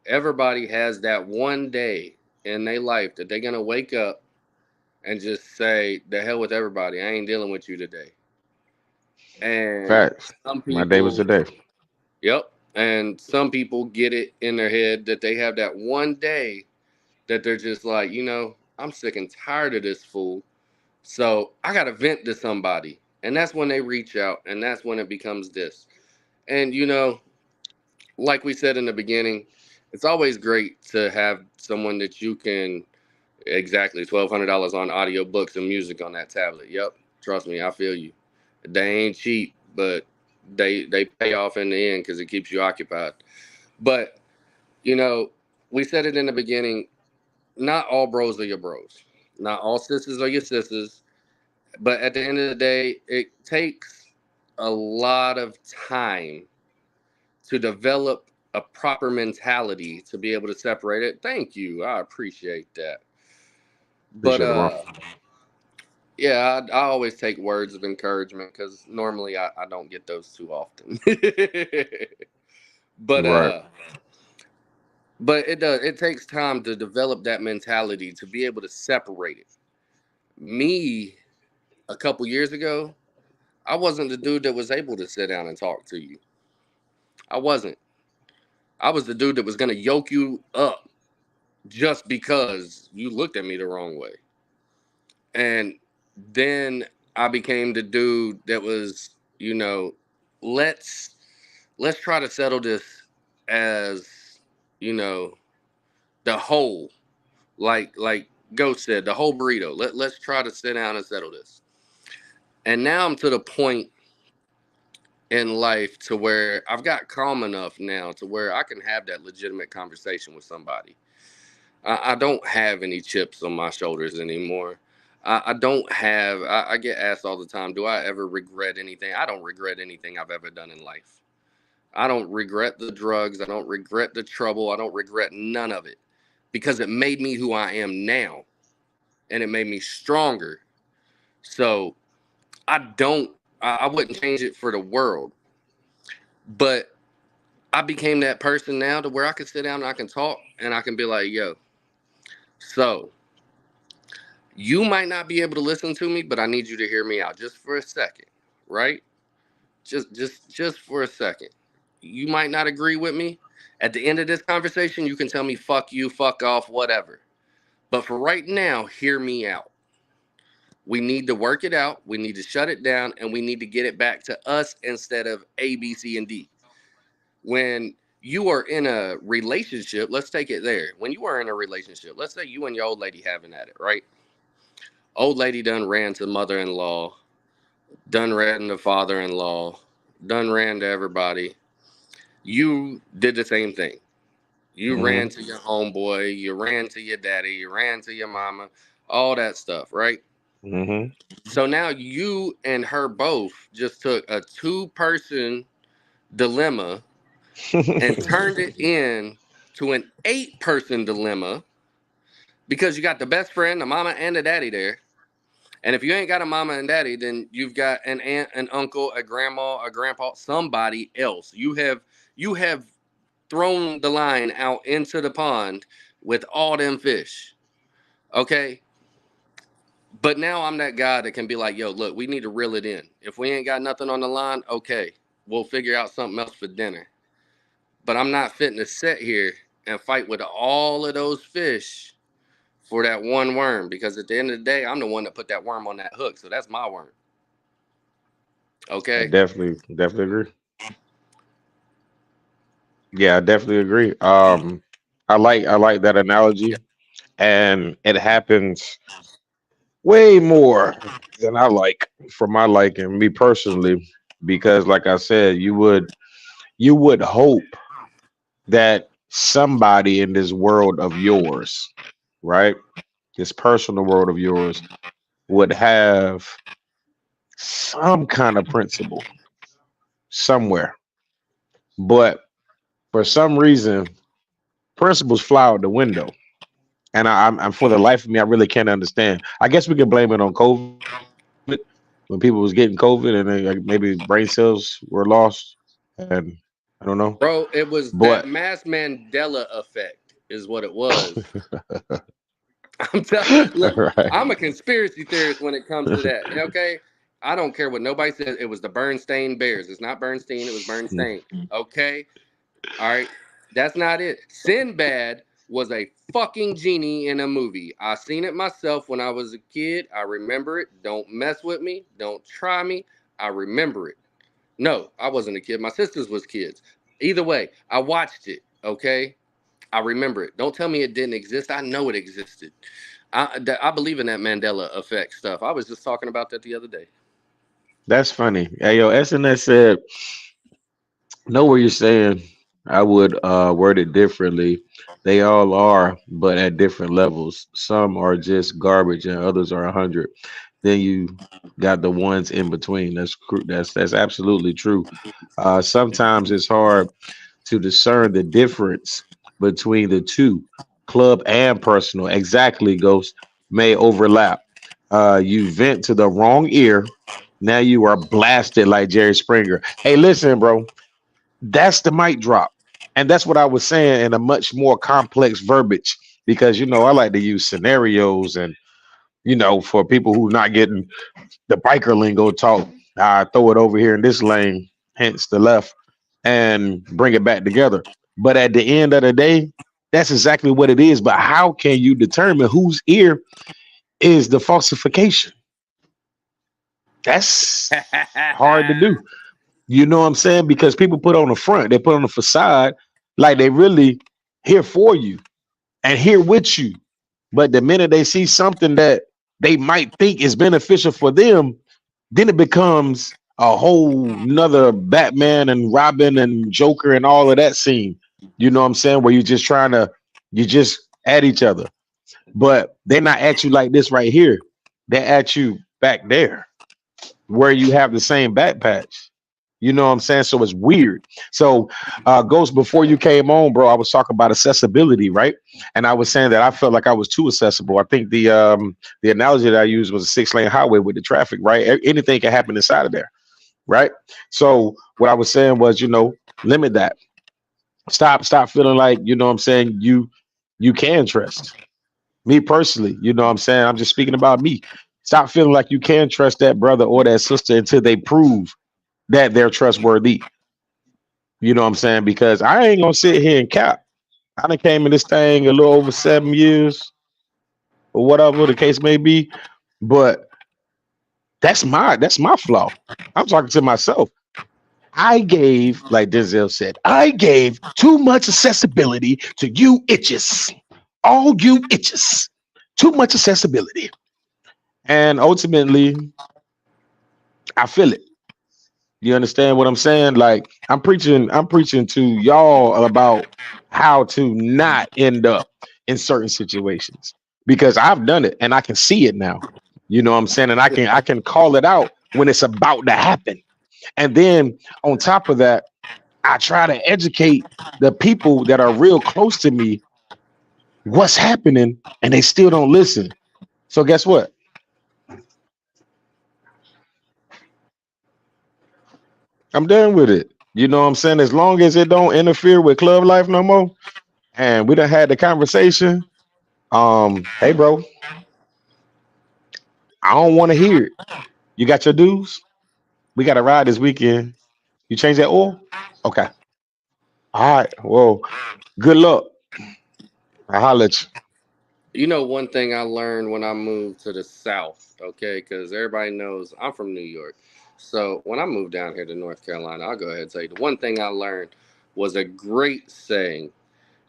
Everybody has that one day in their life that they're gonna wake up and just say, "The hell with everybody. I ain't dealing with you today." And Facts. some My day was people, today. yep, and some people get it in their head that they have that one day that they're just like, I'm sick and tired of this fool. So I got to vent to somebody. And that's when they reach out, and that's when it becomes this. And, like we said in the beginning, it's always great to have someone that you can, exactly, $1,200 on audio books and music on that tablet. Yep, trust me, I feel you. They ain't cheap, but they pay off in the end because it keeps you occupied. But, we said it in the beginning, not all bros are your bros. Not all sisters are your sisters. But at the end of the day, it takes a lot of time to develop a proper mentality to be able to separate it. Thank you. I appreciate that. But Appreciate it, bro. yeah, I always take words of encouragement because normally I don't get those too often. but Right. but it takes time to develop that mentality to be able to separate it. Me, a couple years ago, I wasn't the dude that was able to sit down and talk to you. I wasn't. I was the dude that was going to yoke you up just because you looked at me the wrong way. And then I became the dude that was, let's try to settle this as, the whole, like Ghost said, the whole burrito. Let's try to sit down and settle this. And now I'm to the point in life to where I've got calm enough now to where I can have that legitimate conversation with somebody. I don't have any chips on my shoulders anymore. I don't have, I get asked all the time, do I ever regret anything? I don't regret anything I've ever done in life. I don't regret the drugs. I don't regret the trouble. I don't regret none of it because it made me who I am now and it made me stronger. So I wouldn't change it for the world. But I became that person now to where I can sit down and I can talk and I can be like, yo, so you might not be able to listen to me, but I need you to hear me out just for a second, right? Just for a second. You might not agree with me. At the end of this conversation, you can tell me fuck you, fuck off, whatever. But for right now, hear me out. We need to work it out. We need to shut it down and we need to get it back to us instead of A, B, C, and D. When you are in a relationship, let's take it there. When you are in a relationship, let's say you and your old lady having at it, right? Old lady done ran to mother-in-law, done ran to father-in-law, done ran to everybody. You did the same thing. You ran to your homeboy, you ran to your daddy, you ran to your mama, all that stuff, right? Mm-hmm. So now you and her both just took a two-person dilemma and turned it in to an 8-person dilemma because you got the best friend, the mama, and the daddy there. And if you ain't got a mama and daddy, then you've got an aunt, an uncle, a grandma, a grandpa, somebody else. You have thrown the line out into the pond with all them fish. Okay? But now I'm that guy that can be like, yo, look, we need to reel it in. If we ain't got nothing on the line, okay. We'll figure out something else for dinner. But I'm not fitting to sit here and fight with all of those fish for that one worm, because at the end of the day, I'm the one that put that worm on that hook. So that's my worm. I Okay. definitely agree. Yeah, I definitely agree. I like that Yeah. analogy, and it happens way more than I like for my liking, me personally, because like I said, you would hope that somebody in this world of yours, right? This personal world of yours would have some kind of principle somewhere. But for some reason, principles fly out the window. And I'm for the life of me, I really can't understand. I guess we can blame it on COVID when people was getting COVID and they, like, maybe brain cells were lost, and I don't know. Bro, it was But that mass Mandela effect, is what it was. Look, right, I'm a conspiracy theorist when it comes to that. Okay, I don't care what nobody says. It was the Bernstein Bears. It's not Bernstein. It was Bernstein. Okay, all right. That's not it. Sinbad was a fucking genie in a movie. I seen it myself when I was a kid. I remember it. Don't mess with me. Don't try me. I remember it. No, I wasn't a kid. My sisters was kids. Either way, I watched it. Okay, I remember it. Don't tell me it didn't exist. I know it existed. I believe in that Mandela effect stuff. I was just talking about that the other day. that's funny. Hey, yo, SNS said, know what you're saying. I would word it differently. They all are, but at different levels. Some are just garbage, and others are 100. Then you got the ones in between. That's absolutely true. Sometimes it's hard to discern the difference between the two, club and personal. Exactly, Ghost may overlap. You vent to the wrong ear. Now you are blasted like Jerry Springer. Hey, listen, bro. That's the mic drop. And that's what I was saying in a much more complex verbiage because, I like to use scenarios and, for people who not getting the biker lingo talk, I throw it over here in this lane, hence the left, and bring it back together. But at the end of the day, that's exactly what it is. But how can you determine whose ear is the falsification? That's hard to do. You know what I'm saying? Because people put on the front, they put on the facade like they really here for you and here with you. But the minute they see something that they might think is beneficial for them, then it becomes a whole nother Batman and Robin and Joker and all of that scene. You know what I'm saying? Where you just at each other. But they're not at you like this right here. They're at you back there where you have the same back patch. You know what I'm saying? So it's weird. So, Ghost, before you came on, bro, I was talking about accessibility, right? And I was saying that I felt like I was too accessible. I think the analogy that I used was a 6-lane highway with the traffic, right? Anything can happen inside of there, right? So what I was saying was, limit that. Stop feeling like, what I'm saying, you can trust. Me personally, what I'm saying? I'm just speaking about me. Stop feeling like you can trust that brother or that sister until they prove that they're trustworthy. You know what I'm saying? Because I ain't gonna sit here and cap. I done came in this thing a little over 7 years or whatever the case may be. But that's my flaw. I'm talking to myself. I gave, like Denzel said, I gave too much accessibility to you itches. All you itches. Too much accessibility. And ultimately, I feel it. You understand what I'm saying? Like I'm preaching to y'all about how to not end up in certain situations because I've done it and I can see it now. You know what I'm saying? And I can call it out when it's about to happen. And then on top of that, I try to educate the people that are real close to me what's happening and they still don't listen. So guess what? I'm done with it. You know what I'm saying? As long as it don't interfere with club life no more, and we done had the conversation. Hey bro, I don't want to hear it. You got your dues? We got to ride this weekend. You change that oil? Okay. All right. Well, good luck. I'll holler at you. You know, one thing I learned when I moved to the South, okay, because everybody knows I'm from New York. So when I moved down here to North Carolina, I'll go ahead and tell you the one thing I learned was a great saying,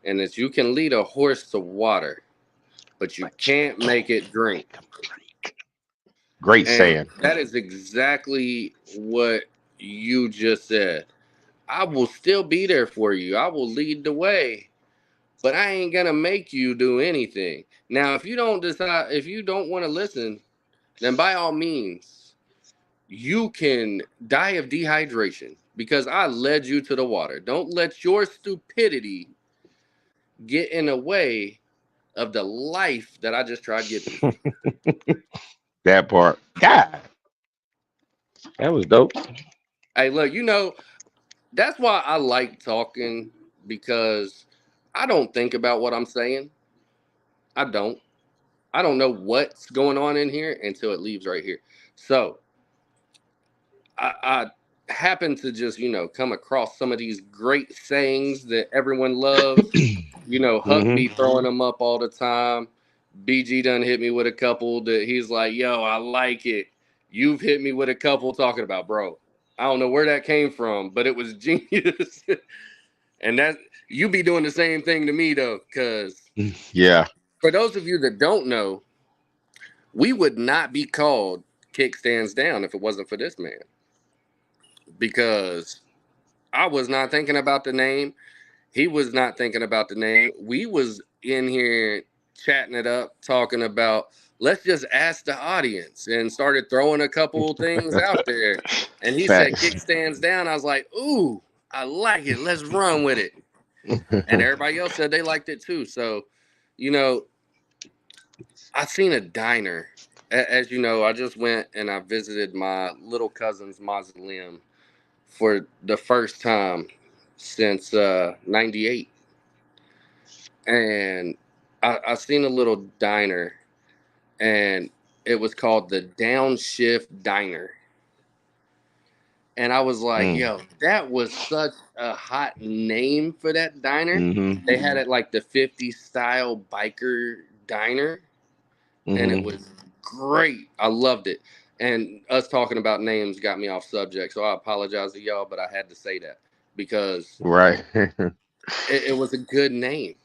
and it's you can lead a horse to water, but you can't make it drink. Great And saying. that is exactly what you just said. I will still be there for you. I will lead the way, but I ain't gonna make you do anything. Now, if you don't decide, if you don't want to listen, then by all means, you can die of dehydration because I led you to the water. Don't let your stupidity get in the way of the life that I just tried giving you. That part. God, that was dope. Hey, look, you know, that's why I like talking because I don't think about what I'm saying. I don't. I don't know what's going on in here until it leaves right here. So I happen to just, you know, come across some of these great sayings that everyone loves. You know, Huck Hmm. be throwing them up all the time. BG done hit me with a couple that he's like, yo, I like it. You've hit me with a couple talking about, bro. I don't know where that came from, but it was genius. And that you be doing the same thing to me though, because Yeah. for those of you that don't know, we would not be called Kickstands Down if it wasn't for this man. Because I was not thinking about the name. He was not thinking about the name. We was in here chatting it up, talking about let's just ask the audience and started throwing a couple things out there. And he said Facts. Kickstands Down. I was like, ooh, I like it. Let's run with it. And everybody else said they liked it too. So, you know, I seen a diner. As you know, I just went and I visited my little cousin's mausoleum for the first time since '98, and I seen a little diner, and it was called the Downshift Diner, and I was like, Mm. "Yo, that was such a hot name for that diner." Hmm. They had it like the '50s style biker diner, and it Hmm. was great. I loved it. And us talking about names got me off subject, so I apologize to y'all, but I had to say that because Right. it was a good name.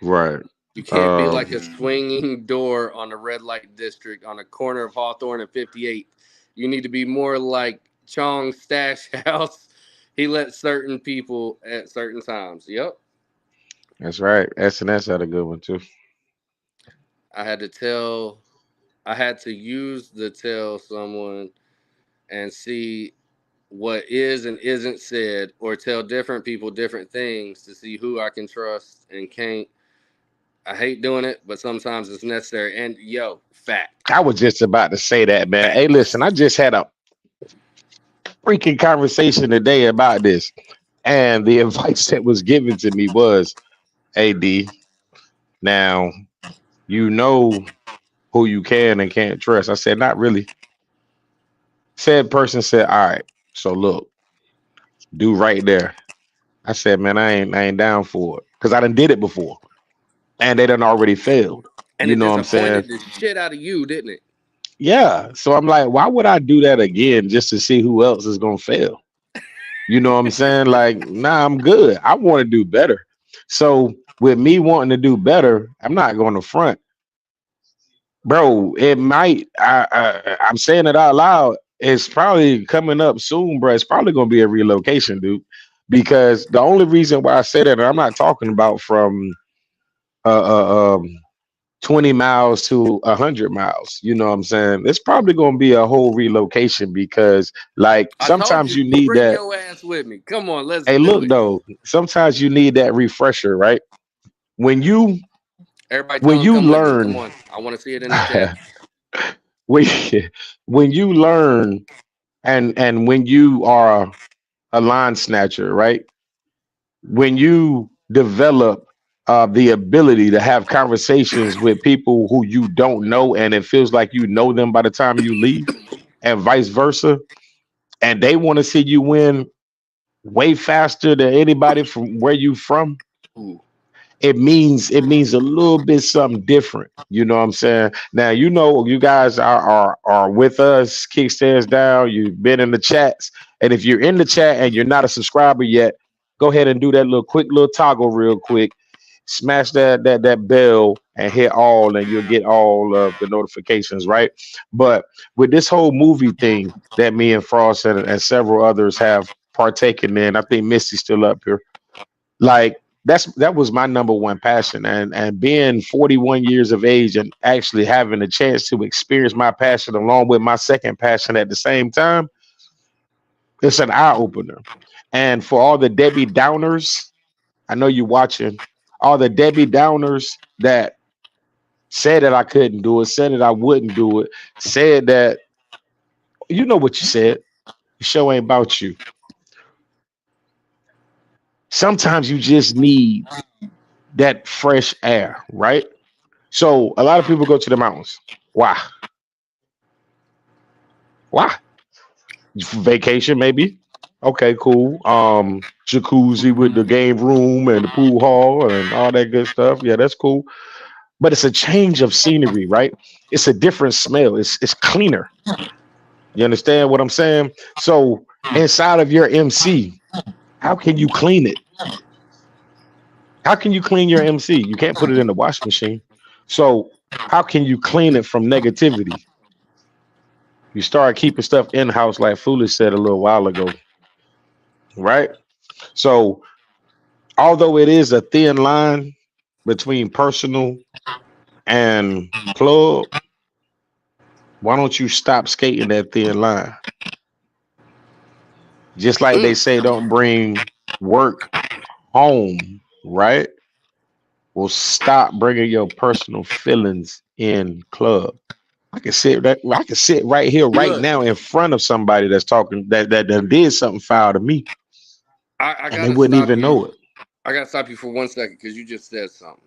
Right. You can't be like Um, a swinging door on the red light district on the corner of Hawthorne and 58. You need to be more like Chong's Stash House. He let certain people at certain times. Yep. that's right. SNS had a good one too. I had to tell, I had to use the tell someone and see what is and isn't said, or tell different people different things to see who I can trust and can't. I hate doing it, but sometimes it's necessary. And yo, fact. I was just about to say that, man. Hey, listen, Facts. I just had a freaking conversation today about this, and the advice that was given to me was, "AD, now you know who you can and can't trust." I said, "Not really." Said person said, "All right, so look, do right there." I said, "Man, I ain't down for it because I done did it before, and they done already failed." And You it know what I'm saying? disappointed the shit out of you, didn't it? Yeah. So I'm like, why would I do that again just to see who else is gonna fail? You know what I'm saying? Like, nah, I'm good. I want to do better. So with me wanting to do better, I'm not going to front, bro. It might. I'm saying it out loud. It's probably coming up soon, bro. It's probably going to be a relocation, dude. Because the only reason why I say that, and I'm not talking about from uh, uh, um, 20 miles to 100 miles. You know what I'm saying? It's probably going to be a whole relocation because, like, I told sometimes you, you need bring that. your ass with me. Come on, let's Hey, do look it. though, sometimes you need that refresher, right? When you Everybody when tell him you come with me. Come learn on. I want to see it in the chat. when when you learn and when you are a line snatcher, right? When you develop the ability to have conversations with people who you don't know, and it feels like you know them by the time you leave, and vice versa, and they want to see you win way faster than anybody from where you from, Ooh. it means a little bit something different. You know what I'm saying? Now you know you guys are with us, kickstands down. You've been in the chats, and if you're in the chat and you're not a subscriber yet, go ahead and do that little quick little toggle real quick. Smash that bell and hit all, and you'll get all of the notifications, right? But with this whole movie thing that me and Frost and several others have partaken in, I think Misty's still up here. Like that was my number one passion, and being 41 years of age and actually having a chance to experience my passion along with my second passion at the same time, it's an eye opener. And for all the Debbie Downers, I know you're watching, all the Debbie Downers that said that I couldn't do it, said that I wouldn't do it, said that, you know what you said, the show ain't about you. Sometimes you just need that fresh air, right? So a lot of people go to the mountains. Why? Why? Vacation, maybe. Okay, cool. Jacuzzi with the game room and the pool hall and all that good stuff. Yeah, that's cool. But it's a change of scenery, right? It's a different smell. It's cleaner. You understand what I'm saying? So inside of your MC, how can you clean it? How can you clean your MC? You can't put it in the wash machine. So how can you clean it from negativity? You start keeping stuff in house, like Foolish said a little while ago, right? So although it is a thin line between personal and club, why don't you stop skating that thin line? Just like they say, don't bring work home, right? Well, stop bringing your personal feelings in club. I can sit right here, right Look, now, in front of somebody that's talking that did something foul to me, I and they gotta wouldn't stop even you. know it. I gotta stop you for 1 second because you just said something,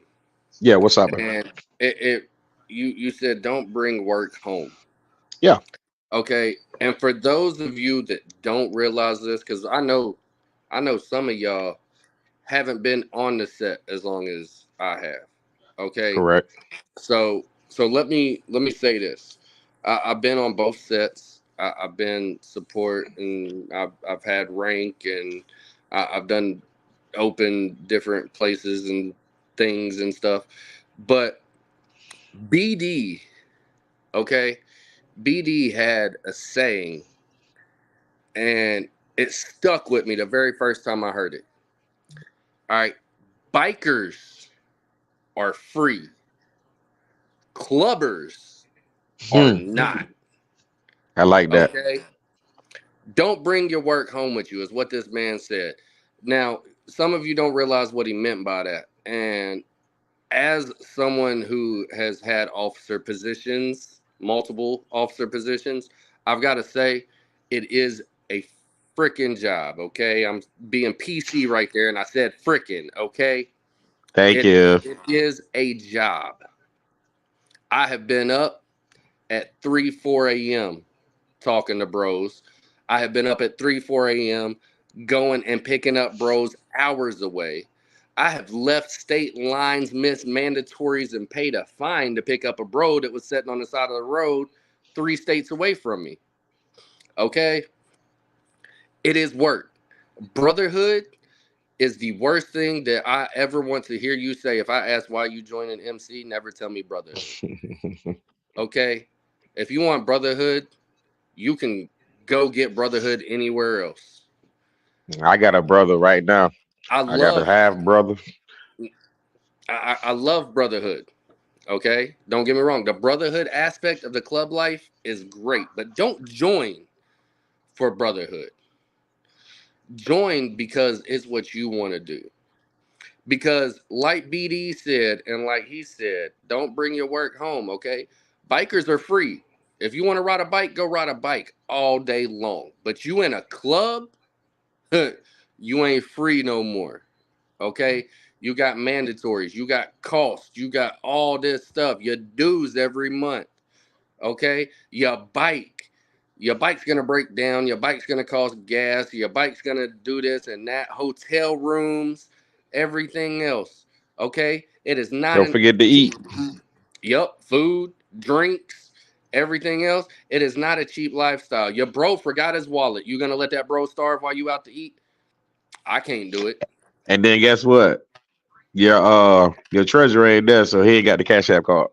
Yeah, what's up, man? and it you said don't bring work home. Yeah, Okay, and for those of you that don't realize this, because I know some of y'all haven't been on the set as long as I have. Okay, correct. so let me say this. I've been on both sets. I've been support, and I've had rank, and I've done open different places and things and stuff. But BD, okay, BD had a saying, and it stuck with me the very first time I heard it. All right, bikers are free, clubbers are Hmm, not. I like that. Okay, don't bring your work home with you, is what this man said. Now, some of you don't realize what he meant by that, and as someone who has had officer positions, multiple officer positions, I've got to say it is a freaking job. Okay, I'm being PC right there, and I said freaking. Okay, Thank it you. it is a job. I have been up at 3, 4 a.m. talking to bros. I have been up at 3, 4 a.m. going and picking up bros hours away. I have left state lines, missed mandatories, and paid a fine to pick up a bro that was sitting on the side of the road 3 states away from me. Okay? It is work. Brotherhood is the worst thing that I ever want to hear you say. If I ask why you joined an MC, never tell me brotherhood. Okay? If you want brotherhood, you can go get brotherhood anywhere else. I got a brother right now. I I got a love half brother. I love brotherhood. Okay, don't get me wrong. The brotherhood aspect of the club life is great, but don't join for brotherhood. Join because it's what you want to do. Because like BD said, and like he said, don't bring your work home. Okay, bikers are free. If you want to ride a bike, go ride a bike all day long. But you in a club, you ain't free no more. Okay, you got mandatories, you got costs, you got all this stuff, your dues every month. Okay, your bike, Your bike's gonna break down. Your bike's gonna cost gas. Your bike's gonna do this and that. Hotel rooms, everything else. Okay, it is not Don't an forget to eat. Yup, food, drinks, everything else. It is not a cheap lifestyle. Your bro forgot his wallet. You gonna let that bro starve while you out to eat? I can't do it. And then guess what? Your treasurer ain't there, so he ain't got the Cash App card.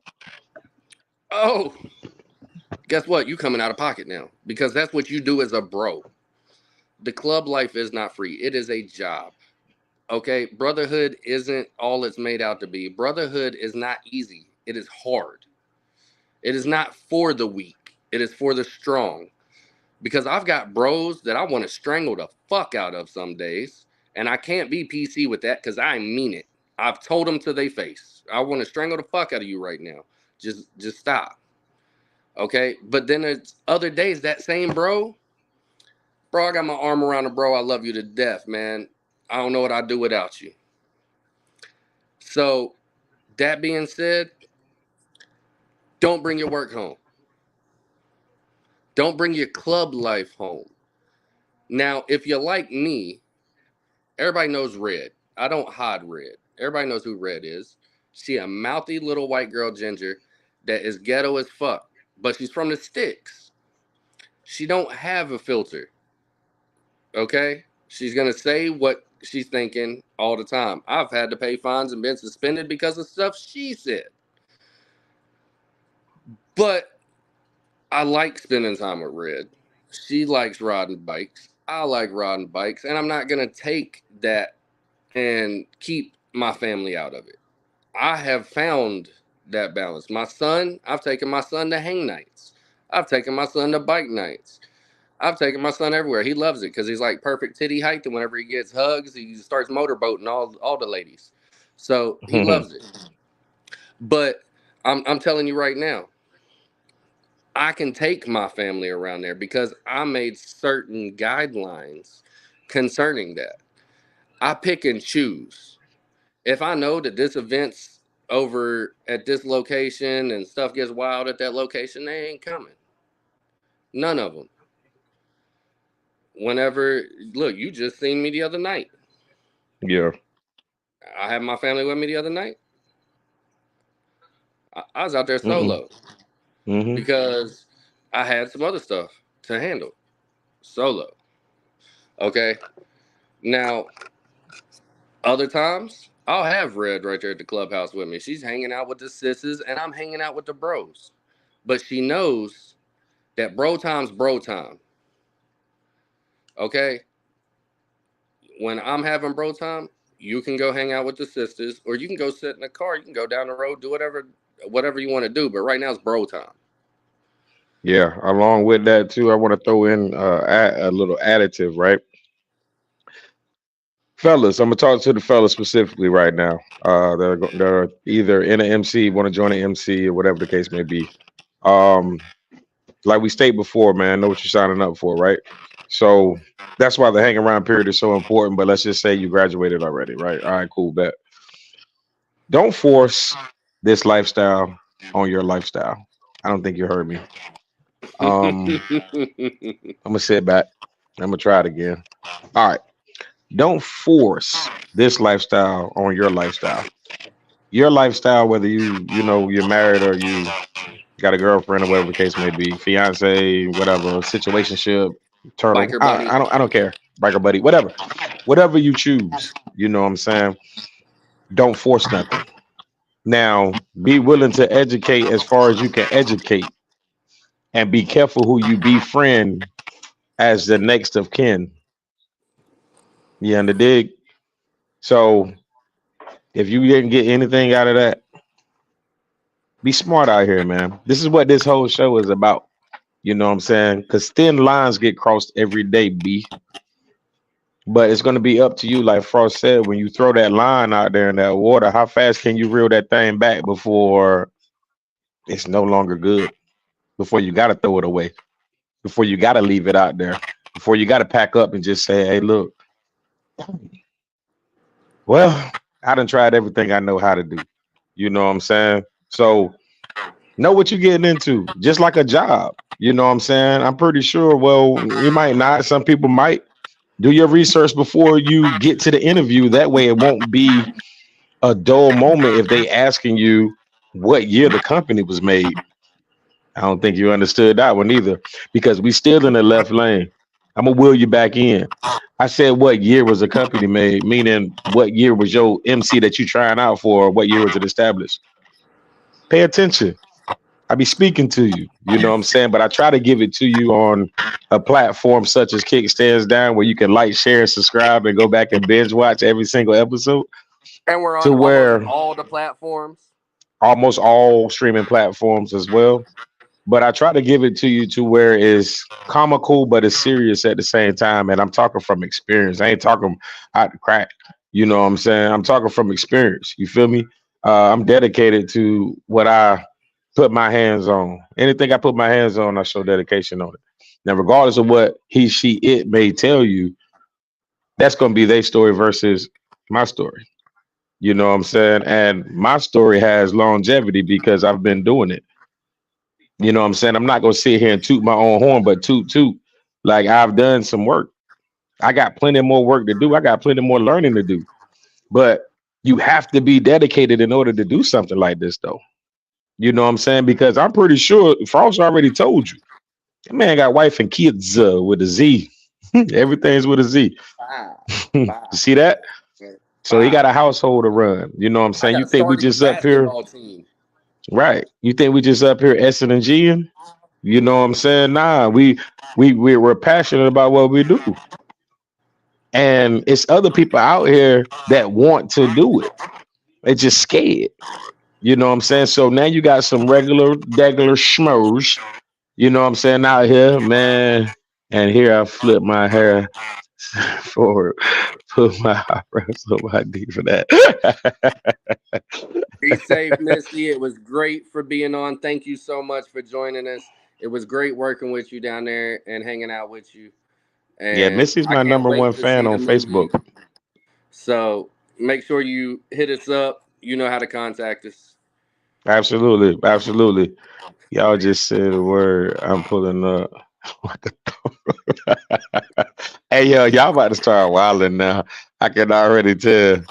Oh, guess what? You coming out of pocket now because that's what you do as a bro. The club life is not free. It is a job. Okay, brotherhood isn't all it's made out to be. Brotherhood is not easy. It is hard. It is not for the weak. It is for the strong. Because I've got bros that I want to strangle the fuck out of some days, and I can't be PC with that because I mean it. I've told them to their face. I want to strangle the fuck out of you right now. Just stop. Okay, but then there's other days that same bro, I got my arm around a bro. I love you to death, man. I don't know what I'd do without you. So, that being said, don't bring your work home. Don't bring your club life home. Now, if you're like me, everybody knows Red. I don't hide Red. Everybody knows who Red is. She a mouthy little white girl ginger that is ghetto as fuck, but she's from the sticks. She don't have a filter. Okay? She's gonna say what she's thinking all the time. I've had to pay fines and been suspended because of stuff she said. But I like spending time with Red. She likes riding bikes. I like riding bikes, and I'm not gonna take that and keep my family out of it. I have found that balance. My son, I've taken my son to hang nights. I've taken my son to bike nights. I've taken my son everywhere. He loves it because he's like perfect titty height, and whenever he gets hugs, he starts motorboating all the ladies. So he loves it. But I'm telling you right now, I can take my family around there because I made certain guidelines concerning that. I pick and choose. If I know that this event's over at this location and stuff gets wild at that location, they ain't coming. None of them. Whenever, look, you just seen me the other night. Yeah. I had my family with me the other night. I was out there solo because I had some other stuff to handle solo. Okay. Now, other times, I'll have Red right there at the clubhouse with me. She's hanging out with the sisses, and I'm hanging out with the bros. But she knows that bro time's bro time. Okay? When I'm having bro time, you can go hang out with the sisters, or you can go sit in the car. You can go down the road, do whatever you want to do. But right now, it's bro time. Yeah. Along with that too, I want to throw in a little additive, right? Fellas, I'm gonna talk to the fellas specifically right now. They're either in an MC, want to join an MC, or whatever the case may be. Like we stated before, man, know what you're signing up for, right? So that's why the hang around period is so important. But let's just say you graduated already, right? All right, cool, bet. Don't force this lifestyle on your lifestyle. I don't think you heard me. I'm gonna sit back. I'm gonna try it again. All right. Don't force this lifestyle on your lifestyle. Your lifestyle, whether you're married or you got a girlfriend or whatever the case may be, fiance, whatever, situationship, turtle. Biker buddy. I don't care. Biker buddy, whatever you choose. You know what I'm saying? Don't force nothing. Now, be willing to educate as far as you can educate, and be careful who you befriend as the next of kin. You under dig? So if you didn't get anything out of that, be smart out here, man. This is what this whole show is about. You know what I'm saying? Because thin lines get crossed every day, B. But it's going to be up to you, like Frost said, when you throw that line out there in that water, how fast can you reel that thing back before it's no longer good? Before you got to throw it away? Before you got to leave it out there? Before you got to pack up and just say, hey, look, well, I done tried everything I know how to do. You know what I'm saying? So Know what you're getting into, just like a job. You know what I'm saying? I'm pretty sure. Well, you might not. Some people might do your research before you get to the interview. That way, it won't be a dull moment if they asking you what year the company was made. I don't think you understood that one either, because we still in the left lane. I'm gonna wheel you back in. I said, what year was the company made? Meaning, what year was your MC that you trying out for? Or what year was it established? Pay attention. I be speaking to you. You know what I'm saying? But I try to give it to you on a platform such as Kickstands Down, where you can like, share, and subscribe, and go back and binge watch every single episode. And we're To on almost where all the platforms. almost all streaming platforms as well. But I try to give it to you to where it's comical, but it's serious at the same time. And I'm talking from experience. I ain't talking out the crack. You know what I'm saying? I'm talking from experience. You feel me? I'm dedicated to what I put my hands on. Anything I put my hands on, I show dedication on it. Now, regardless of what he, she, it may tell you, that's going to be their story versus my story. You know what I'm saying? And my story has longevity because I've been doing it. You know what I'm saying? I'm not gonna sit here and toot my own horn, but toot toot. Like I've done some work. I got plenty more work to do. I got plenty more learning to do. But you have to be dedicated in order to do something like this, though. You know what I'm saying? Because I'm pretty sure Frost already told you. That man got wife and kids with a Z. Everything's with a Z. Five. You see that? So he got a household to run. You know what I'm I saying? got You a think we starting just up here? basketball team. Right. You think we just up here S and G? You know what I'm saying? Nah, we're passionate about what we do. And it's other people out here that want to do it. They just scared. You know what I'm saying? So now you got some regular schmoes, you know what I'm saying, out here, man. And here I flip my hair forward, put my eyebrows on my D for that. Be safe, Misty. It was great for being on. Thank you so much for joining us. It was great working with you down there and hanging out with you. Yeah, And Missy's I my can't number wait one to see fan the on movie. Facebook. So make sure you hit us up. You know how to contact us. Absolutely, absolutely. Y'all just said a word. I'm pulling up. Hey, yo, y'all about to start wilding now. I can already tell.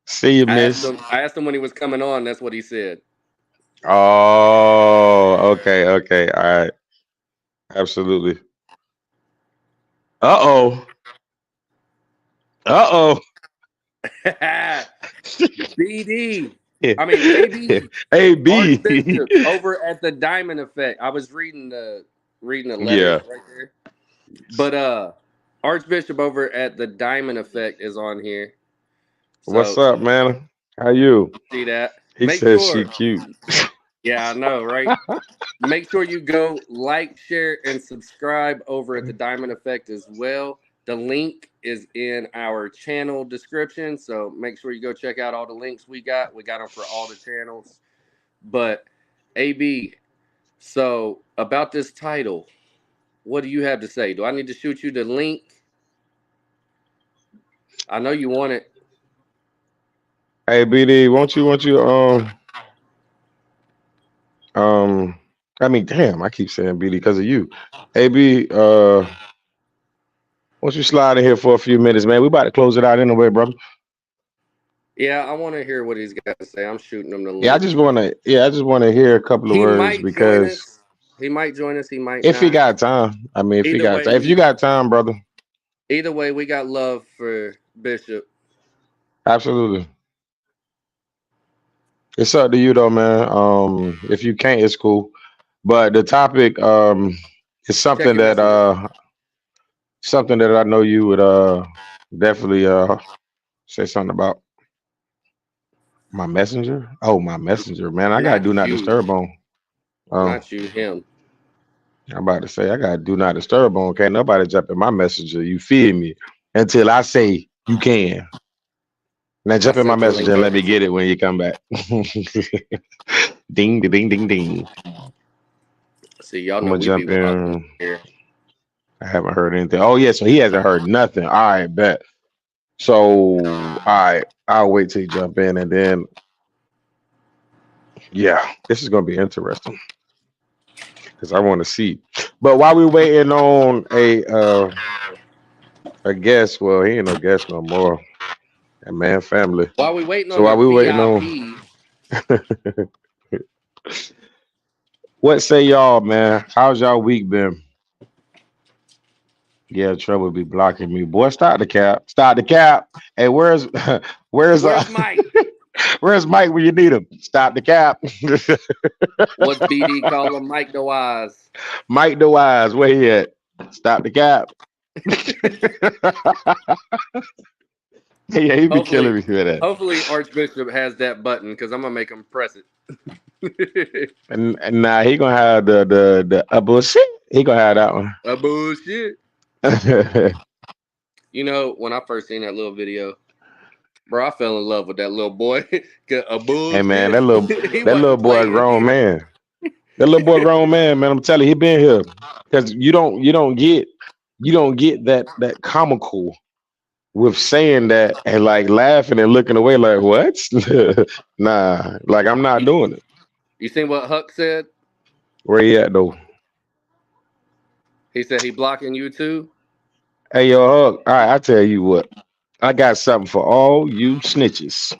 See you, miss. I asked him when he was coming on. That's what he said. Oh, okay, okay. All right. Absolutely. Uh-oh. Uh-oh. BD. I mean, AB. AB. Archbishop over at the Diamond Effect. I was reading the letters Yeah. right there. But Archbishop over at the Diamond Effect is on here. What's So up, man? How you? see that. He Make says she sure. cute. Yeah, I know, right? Make sure you go like, share, and subscribe over at the Diamond Effect as well. The link is in our channel description, so make sure you go check out all the links we got. We got them for all the channels. But AB, so about this title, what do you have to say? Do I need to shoot you the link? I know you want it. Hey, BD, um I mean, damn, I keep saying BD because of you. AB, won't you slide in here for a few minutes, man? We about to close it out anyway, brother. Yeah, I want to hear what he's got to say. I'm shooting him the Yeah, link. I just wanna hear a couple of He words might join because us. He might join us. He might if he not. got time, I mean, Either way, if you got time, brother, we got love for Bishop. absolutely. It's up to you though, man. If you can't, it's cool. But the topic is Check your messenger. something that I know you would definitely say something about. My messenger? Oh, my messenger, man. I gotta Not do not you. disturb on. Not you. Him. I'm about to say I gotta do not disturb on. Can't nobody jump in my messenger. You feel me? Until I say you can. Now I jump in my sent the link messenger and let over me to get you. it when you come back. Ding, ding, ding, ding. See, y'all I'm know gonna we be jump wild in. here. I haven't heard anything. Oh yeah, so he hasn't heard nothing. All right, bet. So all right, I'll wait till you jump in and then Yeah, this is gonna be interesting because I want to see. But while we waiting on a guest, well, he ain't no guest no more. And man, family. While we waiting So on a while we waiting on, VIP, what say y'all, man? How's y'all week been? Yeah, trouble be blocking me, boy. Start the cap. Start the cap. Hey, where's where's where's Mike? where's Mike when you need him? Stop the cap. What's BD calling Mike the Wise? Mike the Wise, where he at? Stop the cap. Yeah, he be killing me for that. Hopefully, Archbishop has that button because I'm gonna make him press it. And nah, he gonna have the bullshit. He gonna have that one. A bullshit. You know, when I first seen that little video, bro, I fell in love with that little boy. A bullshit. Hey man, that little boy a grown man. That little boy grown man, man. I'm telling you, he been here because you don't get that comical with saying that and like laughing and looking away like what? Nah, like I'm not doing it. You seen what Huck said? Where he at though? He said he blocking you too. Hey yo, Huck. All right, I tell you what. I got something for all you snitches.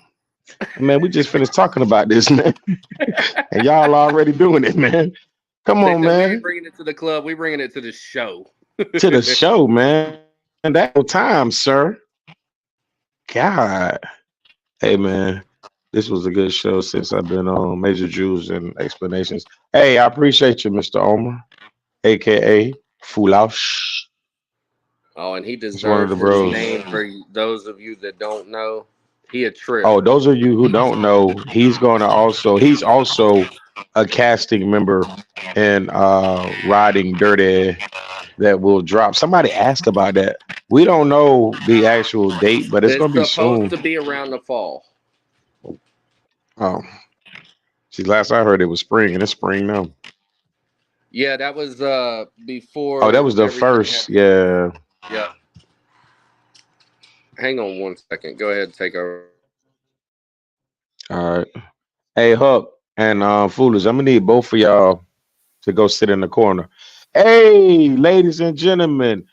Man, we just finished talking about this, man. And y'all already doing it, man. Come on, We man. ain't bringing it to the club. We bringing it to the show. To the show, man. And that no time, sir. God. Hey, man. This was a good show since I've been on Major Jews and Explanations. Hey, I appreciate you, Mr. Omar, a.k.a. Foulash. Oh, and he one of deserves the his bros. name for those of you that don't know. He a trip. Oh, those of you who don't know, he's also a casting member in Riding Dirty that will drop. Somebody asked about that. We don't know the actual date, but it's gonna be soon. supposed to be around the fall. Oh, see, last I heard it was spring, and it's spring now. Yeah, that was before. Oh, that was the everything first. happened. Yeah. Yeah. Hang on 1 second. Go ahead and take over. All right. Hey, Huck and Foolish, I'm gonna need both of y'all to go sit in the corner. Hey, ladies and gentlemen,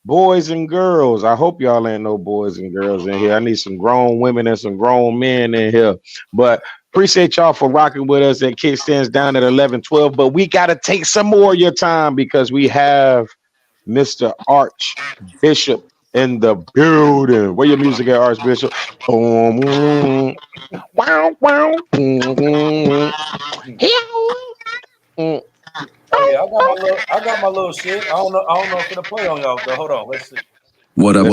boys and girls. I hope y'all ain't no boys and girls in here. I need some grown women and some grown men in here. But appreciate y'all for rocking with us at Kickstands down at 11:12. But we gotta take some more of your time because we have Mr. Archbishop in the building. Where your music at, Archbishop? Wow, wow. Oh yeah, I got my little shit. I don't know if it'll play on y'all though. Hold on, let's see. What up,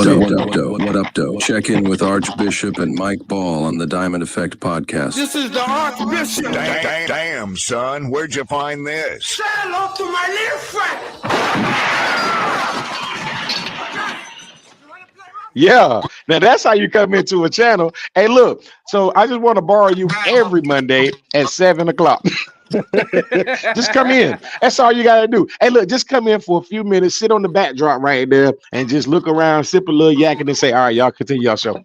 though? Check in with Archbishop and Mike Ball on the Diamond Effect podcast. This is the Archbishop. Damn, son, where'd you find this? Say hello to my little friend. Yeah, now that's how you come into a channel. Hey, look, so I just want to borrow you every Monday at 7 o'clock. Just come in. That's all you gotta do. Hey, look, just come in for a few minutes, sit on the backdrop right there, and just look around, sip a little yak, and then say, "All right, y'all continue your show."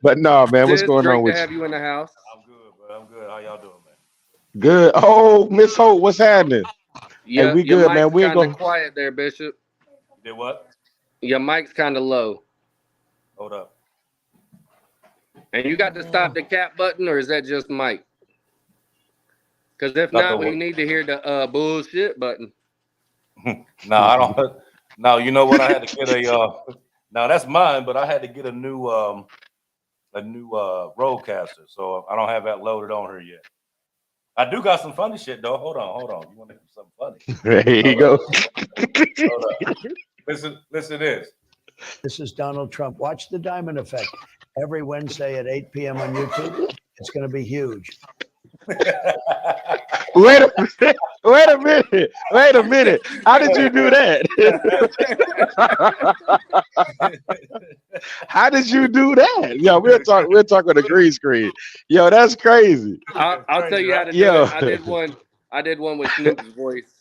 But no, man, what's going on with you? Have you in the house? I'm good, bro. I'm good. How y'all doing, man? Good. Oh, Miss Hope, what's happening? Yeah, hey, we good, man. We ain't going going. Quiet there, Bishop. You did what? Your mic's kind of low. Hold up. And you got to stop the cap button, or is that just Mike? Because if not, we need to hear the bullshit button. No, I don't. No, you know what? I had to get a. Now that's mine, but I had to get a new Rodecaster, so I don't have that loaded on her yet. I do got some funny shit though. Hold on. You want to hear something funny? There you go. Hold up. Listen to this. This is Donald Trump. Watch the Diamond Effect every Wednesday at 8 p.m. on YouTube. It's going to be huge. Wait a minute. How did you do that? How did you do that? Yo, we're talking the green screen. Yo, that's crazy. I'll tell you how to do it. I did one with Snoop's voice.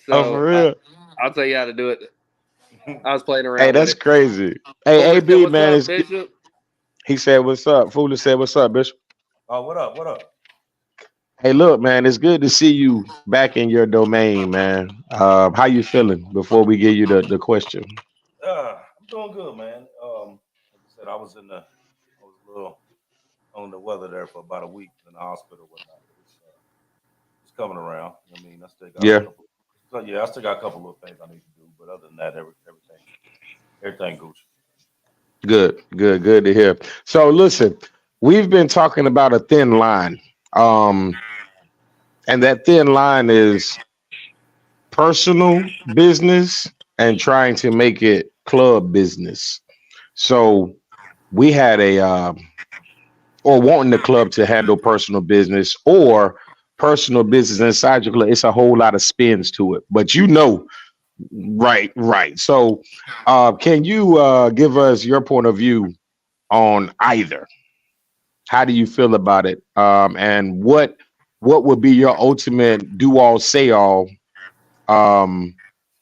So for real? I'll tell you how to do it. I was playing around. Hey, that's crazy. Hey, AB, man, Bishop? He said, "What's up?" Foolish said, "What's up, Bishop?" Oh, what up? Hey, look, man, it's good to see you back in your domain, man. How you feeling before we give you the question? I'm doing good, man. Like I said, I was a little on the weather there for about a week in the hospital, and whatnot. But it's coming around. I mean, I still got a Yeah, couple. So yeah, I still got a couple little things I need to do, but other than that, everything Gucci. good to hear. So listen, we've been talking about a thin line. Um, and that thin line is personal business and trying to make it club business. So we had or wanting the club to handle personal business or personal business inside your club. It's a whole lot of spins to it, but right. So, can you give us your point of view on either? How do you feel about it? And what would be your ultimate do all say all? Um,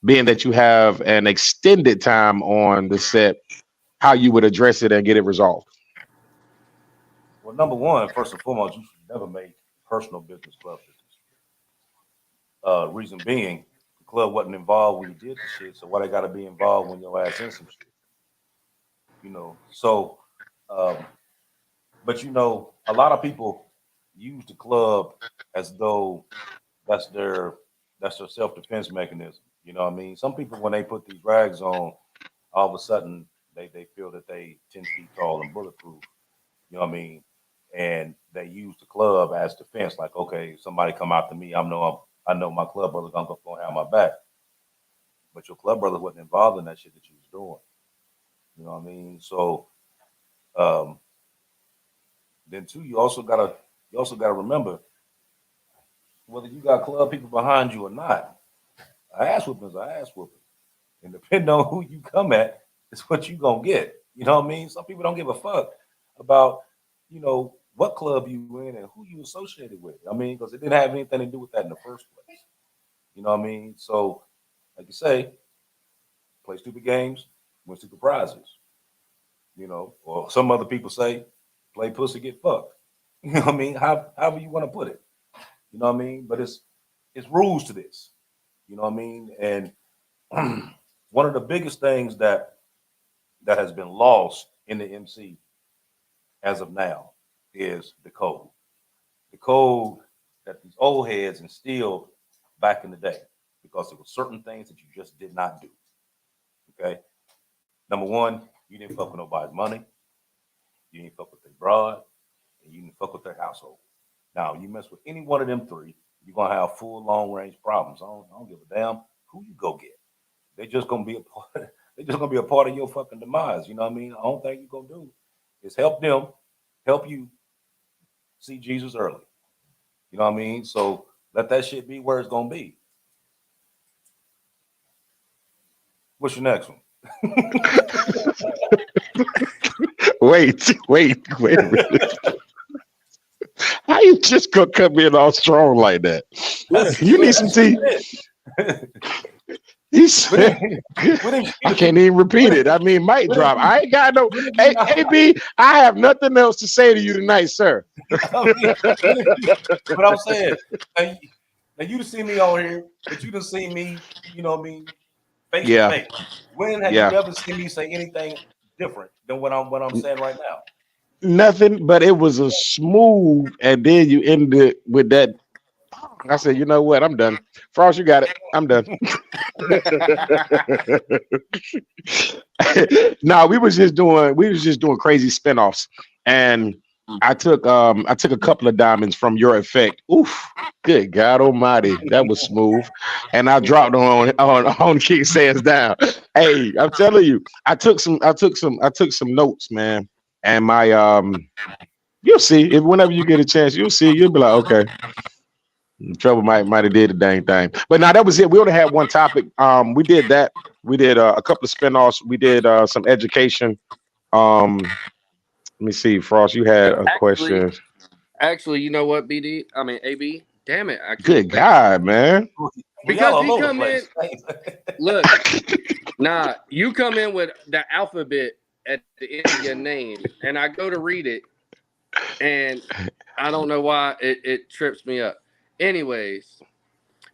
being that you have an extended time on the set, how you would address it and get it resolved? Well, number one, first and foremost, you should never make personal business club business. Reason being, the club wasn't involved when you did the shit, so why they got to be involved when your ass in some shit? You know. So, um, but a lot of people use the club as though that's their that's their self defense mechanism. You know what I mean? Some people, when they put these rags on, all of a sudden they feel that they 10 feet tall and bulletproof. You know what I mean? And they use the club as defense. Like, okay, if somebody come after me, I know my club brother gonna have my back. But your club brother wasn't involved in that shit that you was doing. You know what I mean? So um, then too, you also gotta remember whether you got club people behind you or not. An ass whooping is an ass whooping, and depending on who you come at, it's what you gonna get. You know what I mean? Some people don't give a fuck about what club you in and who you associated with. I mean, because it didn't have anything to do with that in the first place. You know what I mean? So, like you say, play stupid games, win stupid prizes. Or some other people say, play pussy, get fucked. You know what I mean? However you want to put it. You know what I mean? But it's rules to this. You know what I mean? And one of the biggest things that has been lost in the MC as of now is the code. The code that these old heads instilled back in the day, because there were certain things that you just did not do. Okay. Number one, you didn't fuck with nobody's money. You didn't fuck with their broad, and you didn't fuck with their household. Now, you mess with any one of them three, you're gonna have full long range problems. I don't give a damn who you go get. They're just gonna be a part. They're just gonna be a part of your fucking demise. You know what I mean? The only thing you're gonna do is help them, help you see Jesus early. You know what I mean? So let that shit be where it's gonna be. What's your next one? Wait a minute. How you just gonna come in all strong like that? You need some tea. He said, I can't even repeat it. I mean, mic drop. I ain't got no. Hey, AB, I have nothing else to say to you tonight, sir. But I'm saying, now you see me on here, but you done see me, you know what I mean, face to face. When have you ever seen me say anything different than what I'm saying right now? Nothing, but it was a smooth, and then you ended with that. I said, you know what? I'm done. Frost, you got it. I'm done. No, we was just doing crazy spinoffs, and I took a couple of diamonds from your effect. Oof, good God Almighty, that was smooth. And I dropped on King Sands down. Hey, I'm telling you, I took some notes, man. And my you'll see if whenever you get a chance, you'll be like, okay. Trouble might have did the dang thing, but now that was it. We only had one topic. We did that. We did a couple of spinoffs. We did some education. Let me see, Frost. You had a question. Actually, you know what, BD? I mean, AB. Damn it! Good God, man. Because he come in. Look, you come in with the alphabet at the end of your name, and I go to read it, And I don't know why it trips me up. Anyways,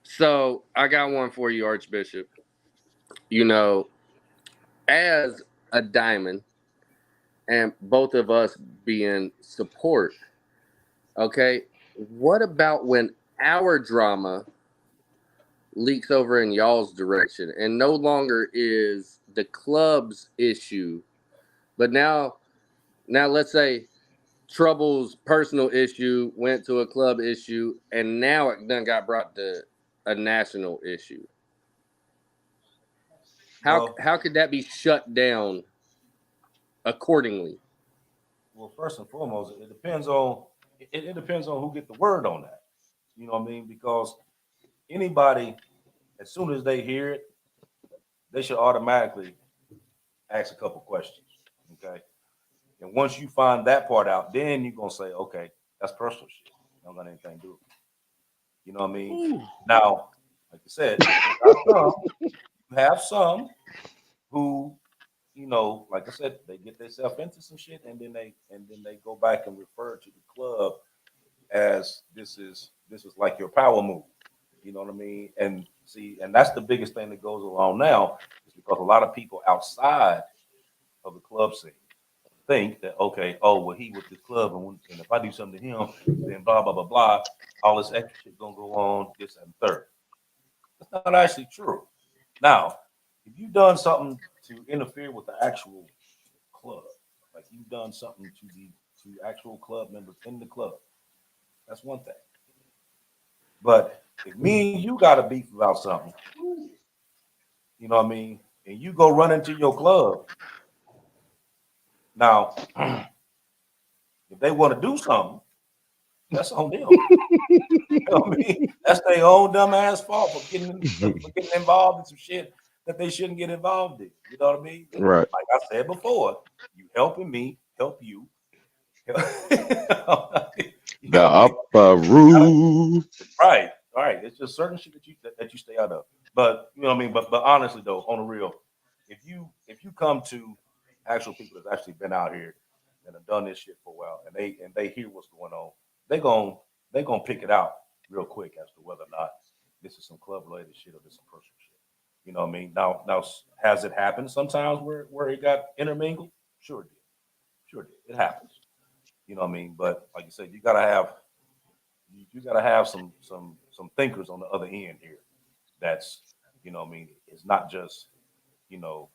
so I got one for you, Archbishop. You know, as a diamond, and both of us being support, okay, what about when our drama leaks over in y'all's direction and no longer is the club's issue, but now let's say Trouble's personal issue went to a club issue, and now it done got brought to a national issue. How could that be shut down accordingly? Well, first and foremost, it depends on who get the word on that. You know what I mean? Because anybody, as soon as they hear it, they should automatically ask a couple questions. Okay. And once you find that part out, then you're gonna say, okay, that's personal shit. I don't got anything to do with it. You know what I mean? Ooh. Now, like I said, you have some who, you know, like I said, they get themselves into some shit, and then they go back and refer to the club as this is like your power move. You know what I mean? And see, and that's the biggest thing that goes along now, is because a lot of people outside of the club scene think that, okay, oh, well, he with the club, and if I do something to him, then blah, blah, blah, blah, all this extra shit gonna go on, this and third. That's not actually true. Now, if you've done something to interfere with the actual club, like you've done something to actual club members in the club, that's one thing. But if me and you got a beef about something, you know what I mean, and you go run into your club, now, if they want to do something, that's on them. You know what I mean? That's their own dumb ass fault for getting involved in some shit that they shouldn't get involved in. You know what I mean? Right. Like I said before, you helping me help you. The upper roof. Right. It's just certain shit that you stay out of. But you know what I mean? But honestly though, on the real, if you come to actual people that's actually been out here and have done this shit for a while, and they hear what's going on, they gonna pick it out real quick as to whether or not this is some club related shit or this is some personal shit. You know what I mean? Now has it happened sometimes where it got intermingled? Sure it did. It happens. You know what I mean? But like you said, you gotta have some thinkers on the other end here. That's, you know what I mean, it's not just, you know,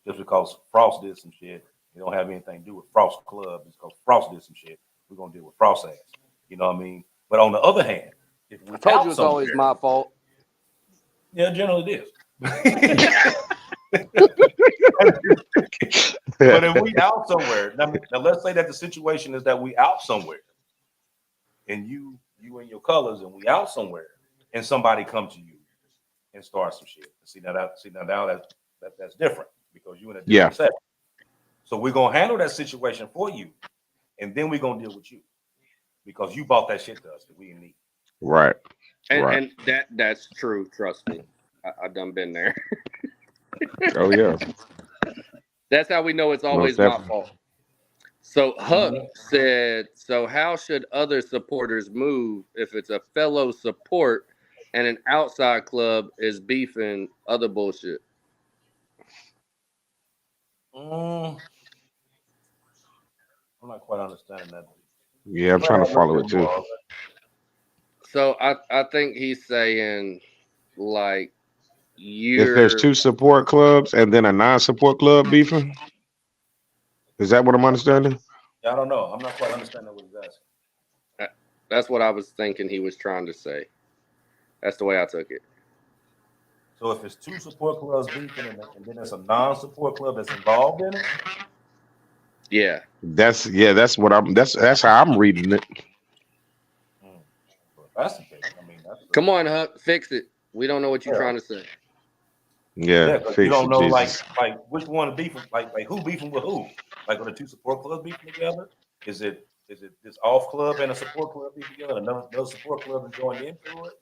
just because Frost did some shit, it don't have anything to do with Frost Club. It's because Frost did some shit, we're gonna deal with Frost ass. You know what I mean? But on the other hand, if we I told you it's always my fault. Yeah, generally it is. But if we out somewhere, now let's say that the situation is that we out somewhere, and you and your colors, and we out somewhere, and somebody come to you and start some shit. See now that's different, because you in a different setting. So we're gonna handle that situation for you, and then we're gonna deal with you, because you bought that shit to us that we didn't need. Right. And that's true. Trust me, I done been there. Oh yeah. That's how we know it's always my fault. So Huck said, so how should other supporters move if it's a fellow support and an outside club is beefing other bullshit? I'm not quite understanding that. Yeah, I'm trying to follow it too. So I think he's saying, like, if there's two support clubs and then a non-support club beefing, is that what I'm understanding? Yeah, I don't know. I'm not quite understanding what he's asking. That's what I was thinking he was trying to say. That's the way I took it. So if it's two support clubs beefing and then there's a non-support club that's involved in it? Yeah. That's how I'm reading it. Well, if that's the case, I mean, come on, Huck, fix it. We don't know what you're trying to say. Yeah, you don't know like which one beefing, like who beefing with who? Like, are the two support clubs beefing together? Is it this off club and a support club beefing together? Another support club is joined into it.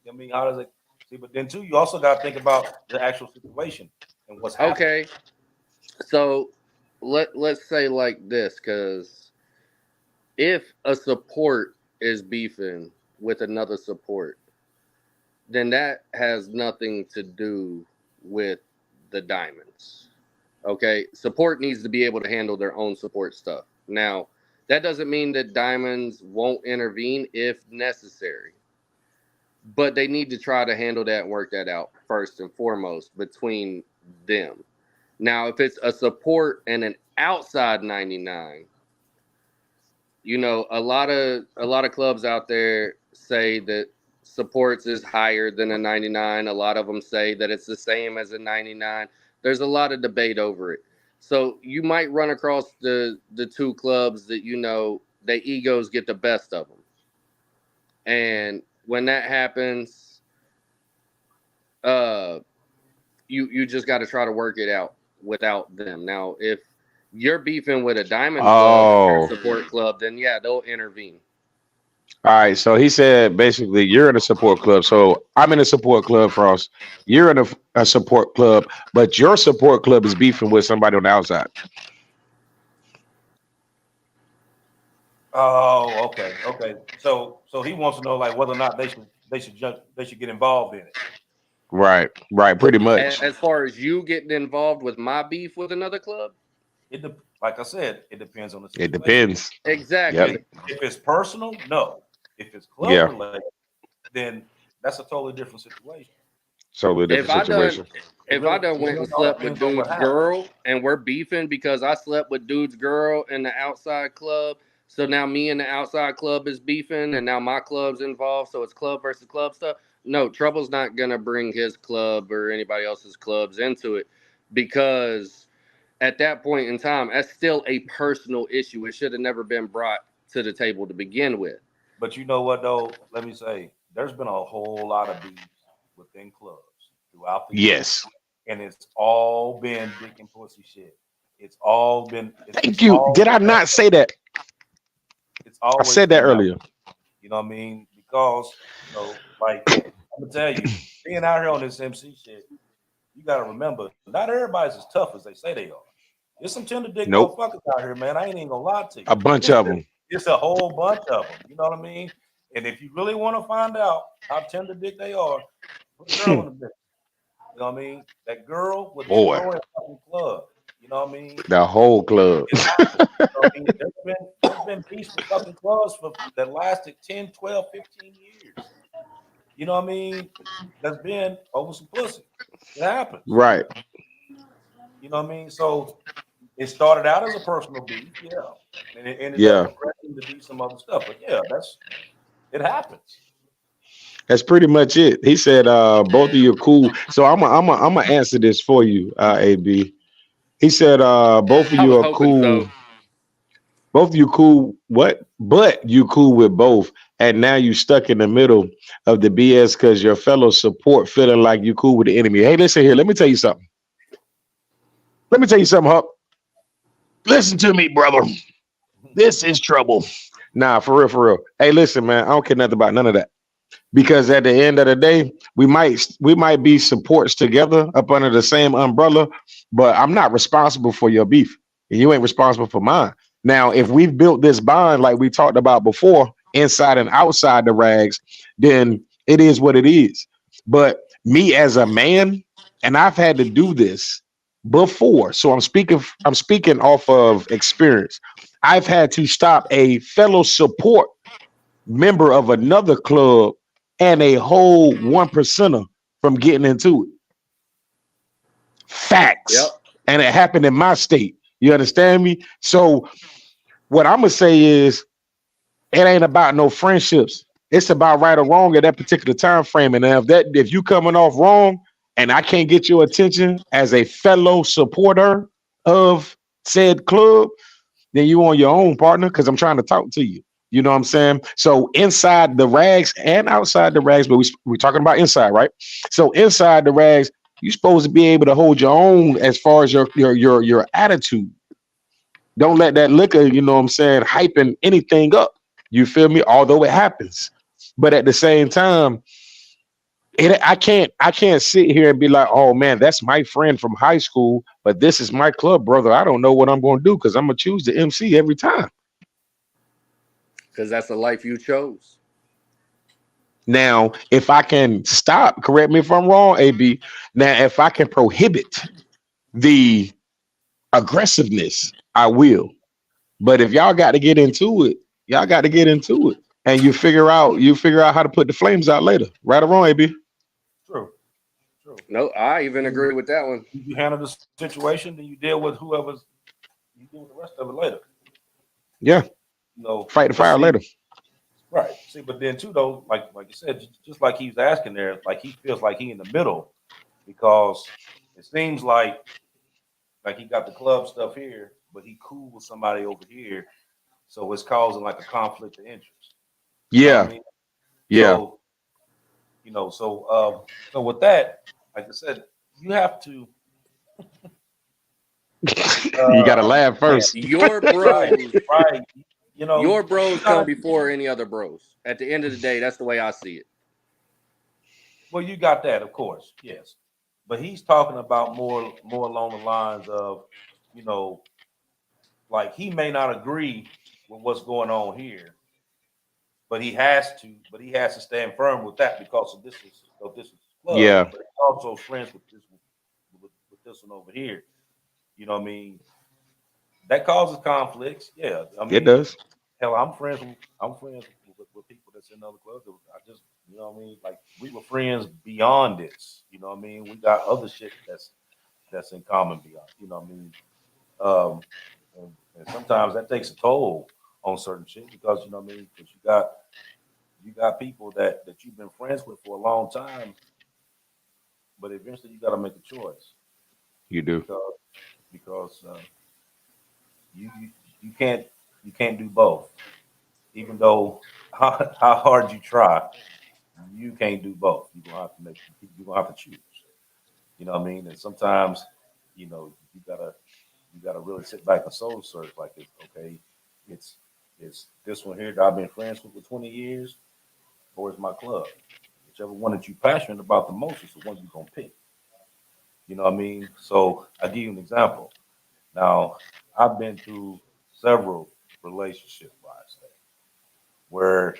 I mean, how does it see? But then too, you also got to think about the actual situation and what's happening. Okay, so let's say like this, because if a support is beefing with another support, then that has nothing to do with the Diamonds. Okay, support needs to be able to handle their own support stuff. Now, that doesn't mean that Diamonds won't intervene if necessary, but they need to try to handle that and work that out first and foremost between them. Now, if it's a support and an outside 99, you know, a lot of clubs out there say that supports is higher than a 99. A lot of them say that it's the same as a 99. There's a lot of debate over it. So you might run across the two clubs that, you know, their egos get the best of them. And when that happens, you just got to try to work it out without them. Now, if you're beefing with a Diamond club, support club, then yeah, they'll intervene. All right, so he said basically you're in a support club. So I'm in a support club, Frost. You're in a support club, but your support club is beefing with somebody on the outside. Oh, okay. So he wants to know like whether or not they should get involved in it. Right, pretty much. As far as you getting involved with my beef with another club, like I said, it depends on the situation. It depends. Exactly. Yep. If it's personal, no. If it's club related, then that's a totally different situation. Totally different situation. If I done went and slept with dude's girl and we're beefing because I slept with dude's girl in the outside club, so now me and the outside club is beefing and now my club's involved, so it's club versus club stuff. No, Trouble's not going to bring his club or anybody else's clubs into it, because at that point in time, that's still a personal issue. It should have never been brought to the table to begin with. But you know what, though? Let me say, there's been a whole lot of beefs within clubs throughout the years. And it's all been dick and pussy shit. It's all been. Thank you. Did I not say that? It's always I said that earlier. You know what I mean? Because, you know, like, I'm going to tell you, being out here on this MC shit, you got to remember, not everybody's as tough as they say they are. There's some tender dick motherfuckers out here, man. I ain't even going to lie to you. A bunch of them. It's a whole bunch of them. You know what I mean? And if you really want to find out how tender dick they are, put a girl in the bitch. You know what I mean? That girl with the fucking club. You know what I mean? The whole club. There's been peaceful fucking clubs that lasted 10, 12, 15 years. You know what I mean? That's been over some pussy. It happens. Right. You know what I mean? So it started out as a personal beef, yeah. And it ended up progressing to be some other stuff. But yeah, it happens. That's pretty much it. He said both of you are cool. So I'm gonna answer this for you, AB. He said both of you are cool. So. Both of you cool. What? But you cool with both. And now you stuck in the middle of the BS because your fellow support feeling like you cool with the enemy. Hey, listen here. Let me tell you something. Hup. Listen to me, brother. This is trouble. Nah, for real. Hey, listen, man. I don't care nothing about none of that. Because at the end of the day, we might be supports together up under the same umbrella, but I'm not responsible for your beef. And you ain't responsible for mine. Now, if we've built this bond like we talked about before, inside and outside the rags, then it is what it is. But me as a man, and I've had to do this before, so I'm speaking off of experience. I've had to stop a fellow support member of another club and a whole 1%er from getting into it. Facts. Yep. And it happened in my state. You understand me? So what I'm gonna say is, it ain't about no friendships. It's about right or wrong at that particular time frame. And if you coming off wrong and I can't get your attention as a fellow supporter of said club, then you on your own, partner, because I'm trying to talk to you. You know what I'm saying? So inside the rags and outside the rags, but we're talking about inside, right? So inside the rags, you're supposed to be able to hold your own as far as your attitude. Don't let that liquor, you know what I'm saying, hyping anything up. You feel me? Although it happens. But at the same time, I can't sit here and be like, oh man, that's my friend from high school, but this is my club, brother. I don't know what I'm going to do because I'm going to choose the MC every time. Because that's the life you chose. Now, if I can stop, correct me if I'm wrong, AB. Now, if I can prohibit the aggressiveness, I will. But if y'all got to get into it, y'all got to get into it, and you figure out how to put the flames out later. Right or wrong, AB? True. True. No, I even agree with that one. You handle the situation, then you deal with whoever's. You deal with the rest of it later. Yeah. You know, Fight the but fire see- later. Right. See, but then too though, like you said, just like he's asking there, like he feels like he in the middle because it seems like he got the club stuff here, but he cool with somebody over here, so it's causing like a conflict of interest. You know what Yeah. I mean? Yeah. So, so with that, like I said, you have to. You got to laugh first. Your bros, Right. You know, your bros you gotta- come before any other bros. At the end of the day, that's the way I see it. Well, you got that, of course, yes. But he's talking about more along the lines of, you know, like he may not agree with what's going on here, but he has to stand firm with that because of this is club. Yeah. But he's also friends with this one over here. You know what I mean? That causes conflicts. Yeah. I mean, It does. hell, I'm friends with people that's in other clubs. I just, you know what I mean? Like we were friends beyond this. You know what I mean? We got other shit that's in common beyond. You know what I mean? And sometimes that takes a toll on certain shit because you know what I mean? Because you got people that you've been friends with for a long time, but eventually you got to make a choice You do. because you can't do both. Even though how hard you try, you can't do both. You're gonna have to choose. You know what I mean? And sometimes, you know, you gotta really sit back and soul search. Like, okay, it's this one here that I've been friends with for 20 years, or it's my club. Whichever one that you're passionate about the most is the one you're gonna pick. You know what I mean? So I give you an example. Now, I've been through several relationships where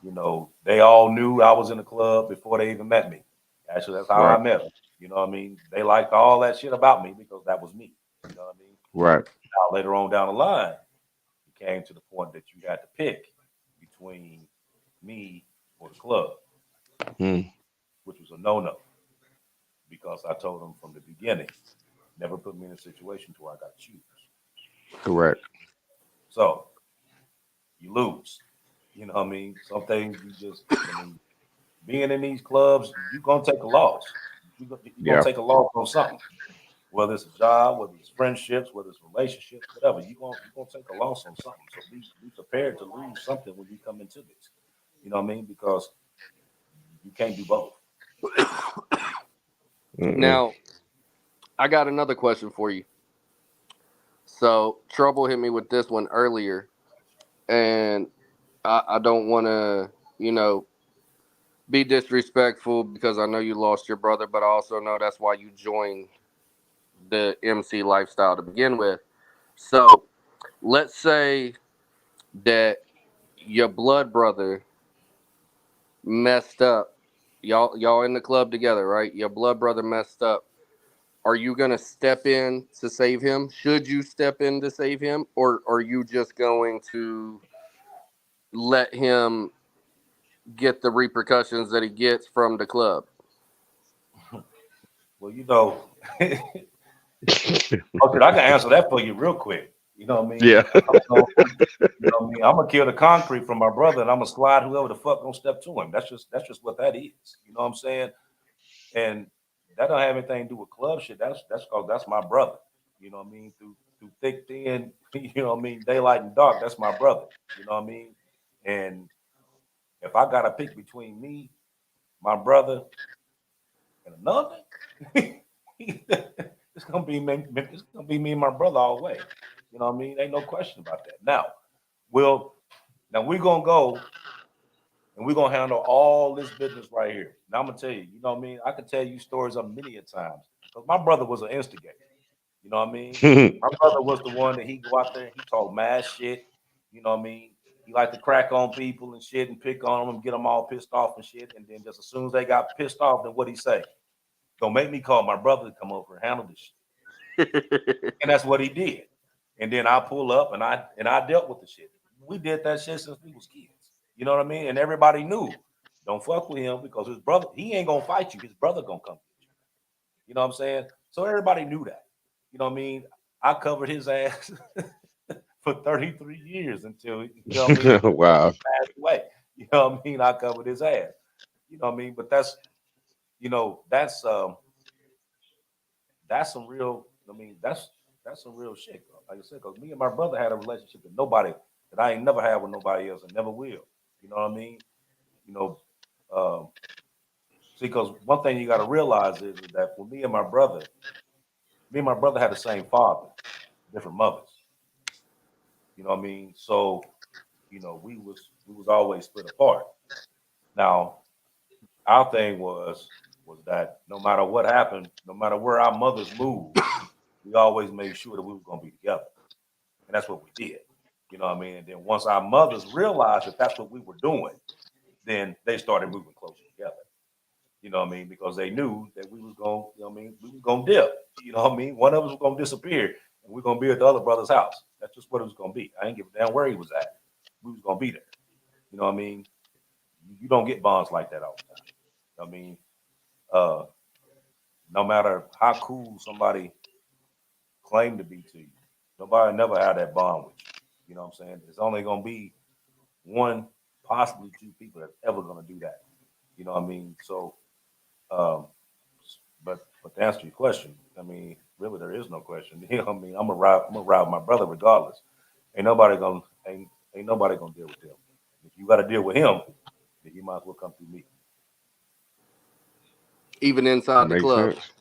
you know they all knew I was in the club before they even met me. Actually, that's how I Right. met them. You know what I mean? They liked all that shit about me because that was me. You know what I mean? Right. Now later on down the line, it came to the point that you had to pick between me or the club, Mm. which was a no-no because I told them from the beginning, never put me in a situation to where I got to choose. Correct. So you lose. You know what I mean? Some things you just, I mean, being in these clubs, you're going to take a loss. You're going Yeah. to take a loss on something. Whether it's a job, whether it's friendships, whether it's relationships, whatever, you're going to take a loss on something. So be prepared to lose something when you come into this. You know what I mean? Because you can't do both. Mm-mm. Now, I got another question for you. So, Trouble hit me with this one earlier, and I don't want to, you know, be disrespectful because I know you lost your brother, but I also know that's why you joined the MC lifestyle to begin with. So, let's say that your blood brother messed up. Y'all in the club together, right? Your blood brother messed up. Are you gonna step in to save him? Should you step in to save him, or are you just going to let him get the repercussions that he gets from the club? Well, you know, okay, I can answer that for you real quick. You know what I mean? Yeah. You know what I mean? I'm gonna kill the concrete from my brother, and I'm gonna slide whoever the fuck gonna step to him. That's just what that is. You know what I'm saying? And that don't have anything to do with club shit. That's because that's my brother. You know what I mean? Through thick, thin, you know what I mean? Daylight and dark, that's my brother. You know what I mean? And if I gotta pick between me, my brother, and another, it's gonna be me. It's gonna be me and my brother all the way. You know what I mean? Ain't no question about that. Now we're gonna go and we're gonna handle all this business right here. Now I'm gonna tell you, you know what I mean? I can tell you stories of many a times. Because my brother was an instigator. You know what I mean? My brother was the one that he go out there and he talk mad shit. You know what I mean? He liked to crack on people and shit and pick on them and get them all pissed off and shit. And then just as soon as they got pissed off, then what'd he say? Don't make me call my brother to come over and handle this shit. And that's what he did. And then I pull up and I dealt with the shit. We did that shit since we was kids. You know what I mean? And everybody knew, don't fuck with him because his brother, he ain't gonna fight you. His brother gonna come get you. You know what I'm saying? So everybody knew that. You know what I mean? I covered his ass for 33 years until, you know what I mean? Wow. He passed away. You know what I mean? I covered his ass. You know what I mean? But that's, you know, that's some real, I mean, that's some real shit. Like I said, because me and my brother had a relationship that nobody, that I ain't never had with nobody else and never will. You know what I mean? You know, see, because one thing you got to realize is that for me and my brother had the same father, different mothers. You know what I mean? So, you know, we was always split apart. Now, our thing was that no matter what happened, no matter where our mothers moved, we always made sure that we were going to be together. And that's what we did. You know what I mean? And then once our mothers realized that that's what we were doing, then they started moving closer together. You know what I mean? Because they knew that we was going, you know what I mean? We was going to dip. You know what I mean? One of us was going to disappear and we're going to be at the other brother's house. That's just what it was going to be. I didn't give a damn where he was at. We was going to be there. You know what I mean? You don't get bonds like that all the time. I mean, no matter how cool somebody claimed to be to you, nobody never had that bond with you. You know what I'm saying? There's only going to be one, possibly two people that's ever going to do that. You know what I mean? So, but to answer your question, I mean, really, there is no question. You know what I mean? I'm gonna ride with my brother regardless. Ain't nobody gonna deal with him. If you got to deal with him, then you might as well come through me. Even inside the Makes club. sense.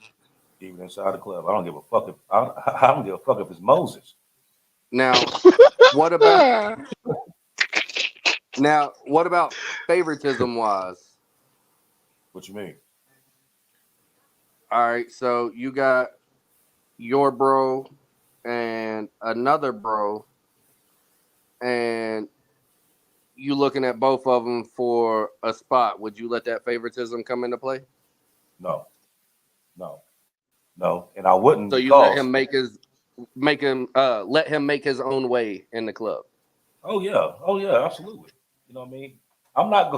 Even inside the club, I don't give a fuck if I don't give a fuck if it's Moses. Now, what about favoritism wise? What you mean? All right, so you got your bro and another bro, and you looking at both of them for a spot. Would you let that favoritism come into play? No, and I wouldn't. So you let him make his own way in the club. Oh yeah, absolutely. You know what I mean? I'm not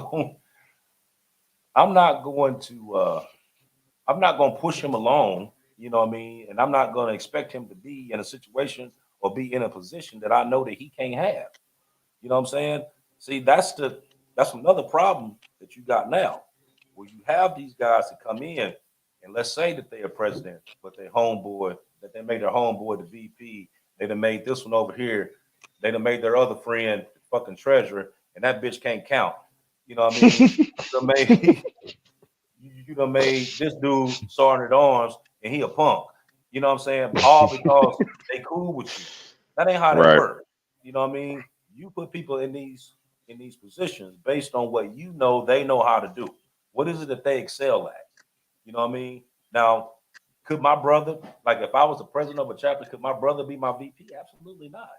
going to push him along. You know what I mean? And I'm not going to expect him to be in a situation or be in a position that I know that he can't have. You know what I'm saying? See, that's another problem that you got now, where you have these guys that come in and let's say that they are president, but they made their homeboy the VP. They done made this one over here. They done made their other friend the fucking treasurer, and that bitch can't count. You know what I mean? You done made this dude sergeant at arms, and he a punk. You know what I'm saying? All because they cool with you. That ain't how that works. You know what I mean? You put people in these positions based on what you know they know how to do. What is it that they excel at? You know what I mean? Now, could my brother, like if I was the president of a chapter, could my brother be my VP? Absolutely not.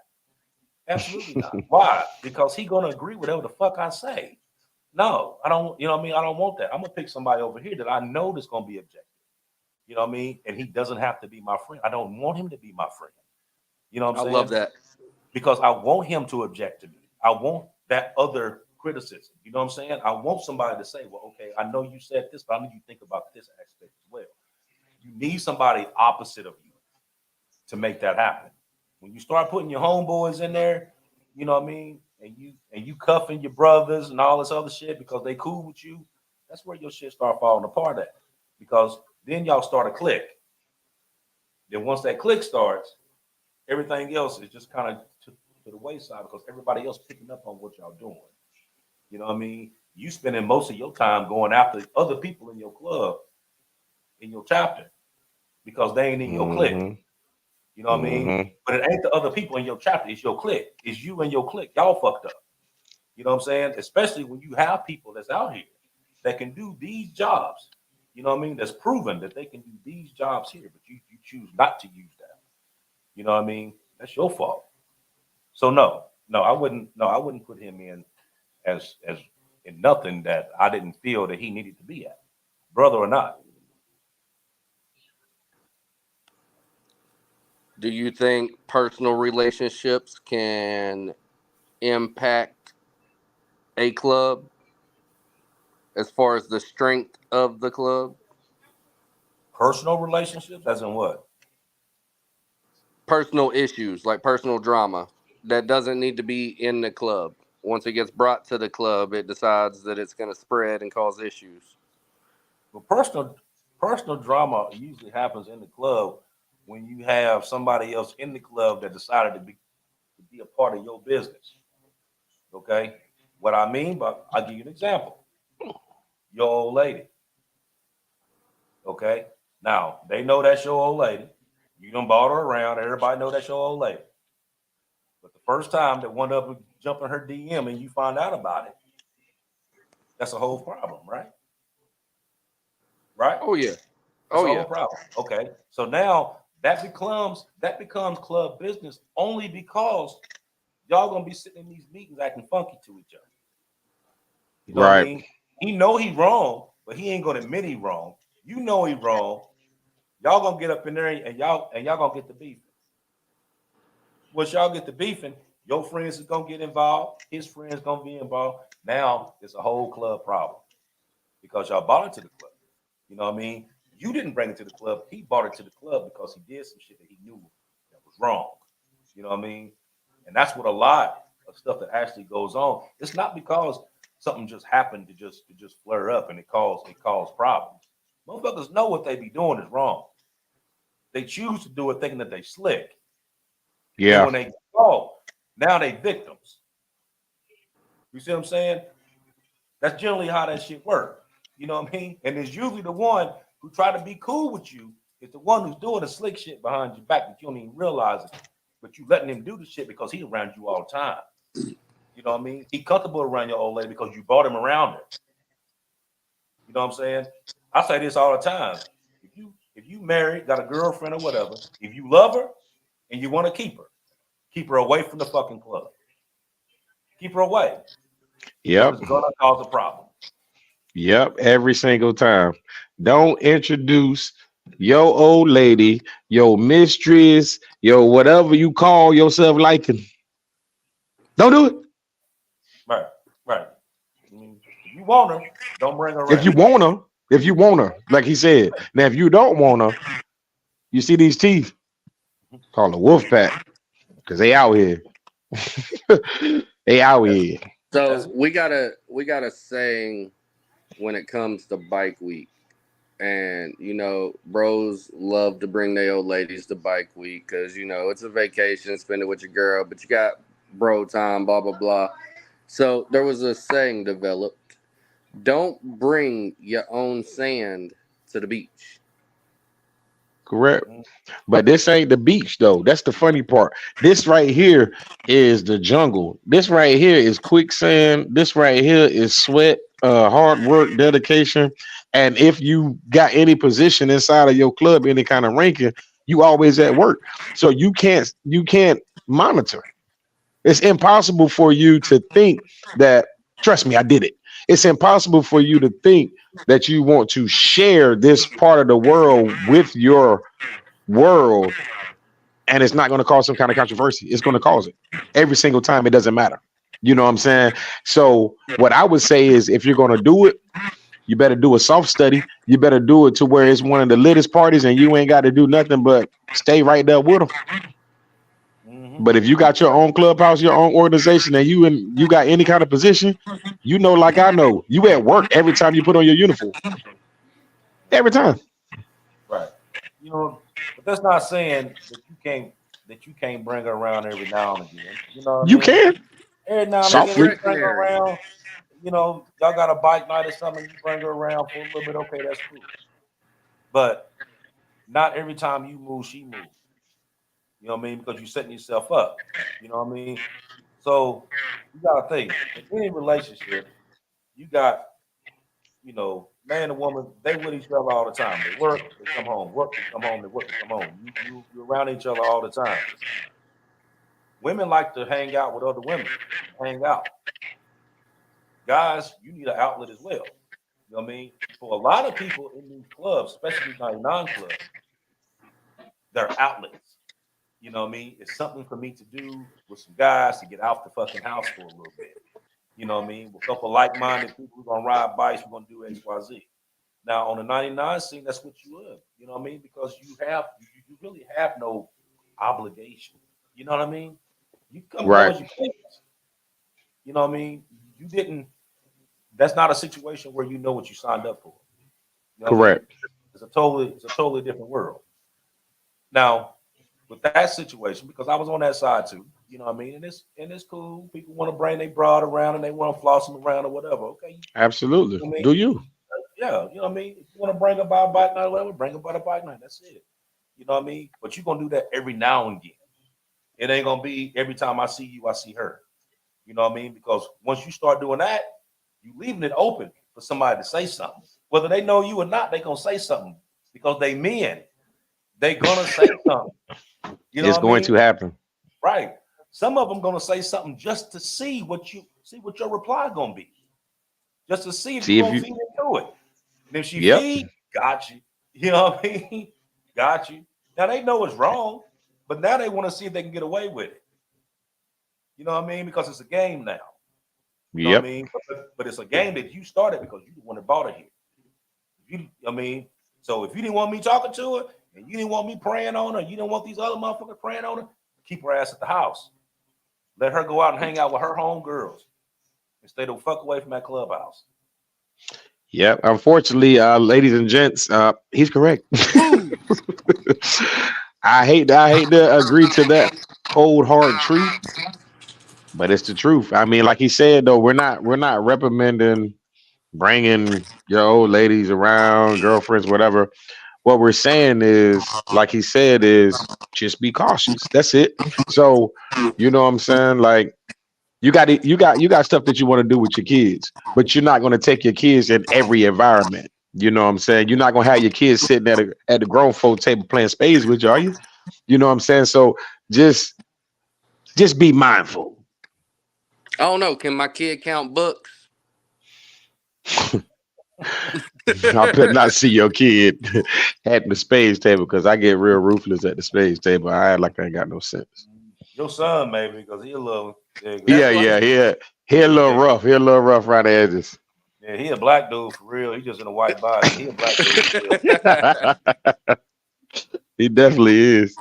Absolutely not. Why? Because he gonna agree with whatever the fuck I say. No, I don't, you know what I mean? I don't want that. I'm gonna pick somebody over here that I know that's gonna be objective. You know what I mean? And he doesn't have to be my friend. I don't want him to be my friend. You know what I'm saying? I love that. Because I want him to object to me. I want that other criticism. You know what I'm saying? I want somebody to say, well, okay, I know you said this, but I need you to think about this aspect as well. You need somebody opposite of you to make that happen. When you start putting your homeboys in there, you know what I mean? And you cuffing your brothers and all this other shit because they cool with you, that's where your shit start falling apart at. Because then y'all start a clique. Then once that clique starts, everything else is just kind of to the wayside because everybody else picking up on what y'all doing. You know what I mean? You spending most of your time going after other people in your club, in your chapter, because they ain't in your clique. You know what I mean? But it ain't the other people in your chapter. It's your clique. It's you and your clique. Y'all fucked up. You know what I'm saying? Especially when you have people that's out here that can do these jobs. You know what I mean? That's proven that they can do these jobs here, but you choose not to use that. You know what I mean? That's your fault. So no, No, I wouldn't. No, I wouldn't put him in as in nothing that I didn't feel that he needed to be at, brother or not. Do you think personal relationships can impact a club as far as the strength of the club? Personal relationships, as in what? Personal issues, like personal drama, that doesn't need to be in the club. Once it gets brought to the club, it decides that it's going to spread and cause issues. Well, personal drama usually happens in the club when you have somebody else in the club that decided to be a part of your business. Okay, what I mean, but I'll give you an example. Your old lady. Okay, now they know that's your old lady. You done bought her around. Everybody know that's your old lady. But the first time that one of them jump in her DM and you find out about it, that's a whole problem, right? Right? Oh yeah. That's Oh a whole yeah. problem. Okay, so now that becomes club business only because y'all gonna be sitting in these meetings acting funky to each other. You know what I Right. mean? He know he wrong, but he ain't gonna admit he wrong. You know he wrong. Y'all gonna get up in there and y'all gonna get the beefing. Once y'all get the beefing, your friends is gonna get involved. His friends gonna be involved. Now it's a whole club problem because y'all bought it to the club. You know what I mean? You didn't bring it to the club. He bought it to the club because he did some shit that he knew that was wrong. You know what I mean? And that's what a lot of stuff that actually goes on. It's not because something just happened to just flare up and it cause problems. Motherfuckers know what they be doing is wrong. They choose to do it thinking that they slick. And Yeah. when they get caught, now they victims. You see what I'm saying? That's generally how that shit works. You know what I mean? And it's usually the one who try to be cool with you is the one who's doing the slick shit behind your back that you don't even realize it. But you letting him do the shit because he's around you all the time. You know what I mean? He comfortable around your old lady because you brought him around her. You know what I'm saying? I say this all the time. If you married, got a girlfriend or whatever, if you love her and you want to keep her away from the fucking club. Keep her away. Yep. It's gonna cause a problem. Yep. Every single time. Don't introduce your old lady, your mistress, your whatever you call yourself liking. Don't do it. Right. I mean, if you want her, don't bring her around. If you want her, like he said. Now, if you don't want her, you see these teeth, call the wolf pack, because they out here. They out here. So we got a saying when it comes to bike week. And, you know, bros love to bring their old ladies to bike week because, you know, it's a vacation, spend it with your girl, but you got bro time, blah, blah, blah. So there was a saying developed: don't bring your own sand to the beach. Correct. But this ain't the beach, though. That's the funny part. This right here is the jungle. This right here is quicksand. This right here is sweat, hard work, dedication. And if you got any position inside of your club, any kind of ranking, you always at work. So you can't monitor. It's impossible for you to think that, trust me, I did it. It's impossible for you to think that you want to share this part of the world with your world and it's not going to cause some kind of controversy. It's going to cause it every single time. It doesn't matter. You know what I'm saying? So what I would say is if you're going to do it, you better do a soft study. You better do it to where it's one of the littest parties and you ain't got to do nothing but stay right there with them. But if you got your own clubhouse, your own organization, and you got any kind of position, you know, like I know, you at work every time you put on your uniform. Every time. Right. You know, but that's not saying that you can't bring her around every now and again. You know what I You mean? can. Every now and Softly. again, you bring her around. You know, y'all got a bike night or something, you bring her around for a little bit. Okay, that's cool. But not every time you move, she moves. You know what I mean? Because you're setting yourself up. You know what I mean? So you gotta think in any relationship, you got, you know, man and woman, they with each other all the time. They work, they come home, work, they come home, they work, they come home. You're around each other all the time. Women like to hang out with other women, hang out. Guys, you need an outlet as well. You know what I mean? For a lot of people in these clubs, especially 99 clubs, they're outlets. You know what I mean? It's something for me to do with some guys to get out the fucking house for a little bit. You know what I mean? With a couple of like-minded people, we're gonna ride bikes, we're gonna do X, Y, Z. Now on the 99 scene, that's what you are. You know what I mean? Because you really have no obligation. You know what I mean? You come Right. as you please. You know what I mean? You didn't. That's not a situation where you know what you signed up for. You know what I mean? Correct. It's a totally different world. Now, with that situation, because I was on that side too, you know what I mean? And it's cool. People want to bring their broad around and they want to floss them around or whatever. Okay. Absolutely. You know what I mean? Do you? Yeah, you know what I mean? If you want to bring about a bike night or whatever, bring about a bike night. That's it. You know what I mean? But you're gonna do that every now and again. It ain't gonna be every time I see you, I see her. You know what I mean? Because once you start doing that, you leaving it open for somebody to say something. Whether they know you or not, they gonna say something because they men. They gonna say something. You know It's what I going mean? to happen. Right. Some of them gonna say something just to see what your reply gonna be. Just to see if you're gonna feed into it. And if she feed, got you. You know what I mean? Got you. Now they know it's wrong, but now they want to see if they can get away with it. You know what I mean? Because it's a game now. You know what I mean? But it's a game that you started because you the one that bought it here. So if you didn't want me talking to her and you didn't want me praying on her, you didn't want these other motherfuckers praying on her, keep her ass at the house. Let her go out and hang out with her homegirls and stay the fuck away from that clubhouse. Yep. Unfortunately, ladies and gents, he's correct. I hate to agree to that cold hard truth, but it's the truth. I mean, like he said though, we're not recommending bringing your old ladies around, girlfriends, whatever. What we're saying is, like he said, is just be cautious. That's it. So, you know what I'm saying? Like, you got stuff that you want to do with your kids, but you're not going to take your kids in every environment. You know what I'm saying? You're not going to have your kids sitting at the grown folk table playing spades with you, are you? You know what I'm saying? So just be mindful. I don't know. Can my kid count books? I better not see your kid at the spades table because I get real ruthless at the spades table. I act like I ain't got no sense. Your son, maybe, because he a little. He a little rough. He a little rough around the edges. Yeah, he a black dude for real. He just in a white body. He a black dude. He definitely is.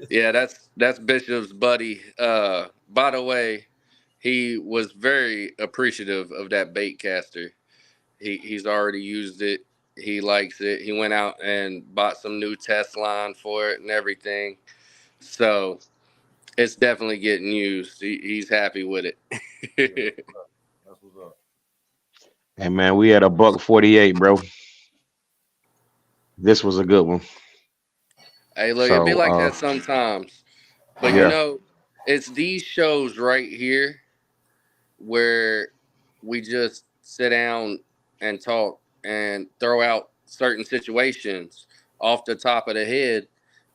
Yeah, that's Bishop's buddy. By the way, he was very appreciative of that bait caster. He's already used it. He likes it. He went out and bought some new test line for it and everything. So it's definitely getting used. He's happy with it. That's what's up. Hey man, we had a $148, bro. This was a good one. Hey, look, it be like that sometimes. But you know, it's these shows right here where we just sit down and talk and throw out certain situations off the top of the head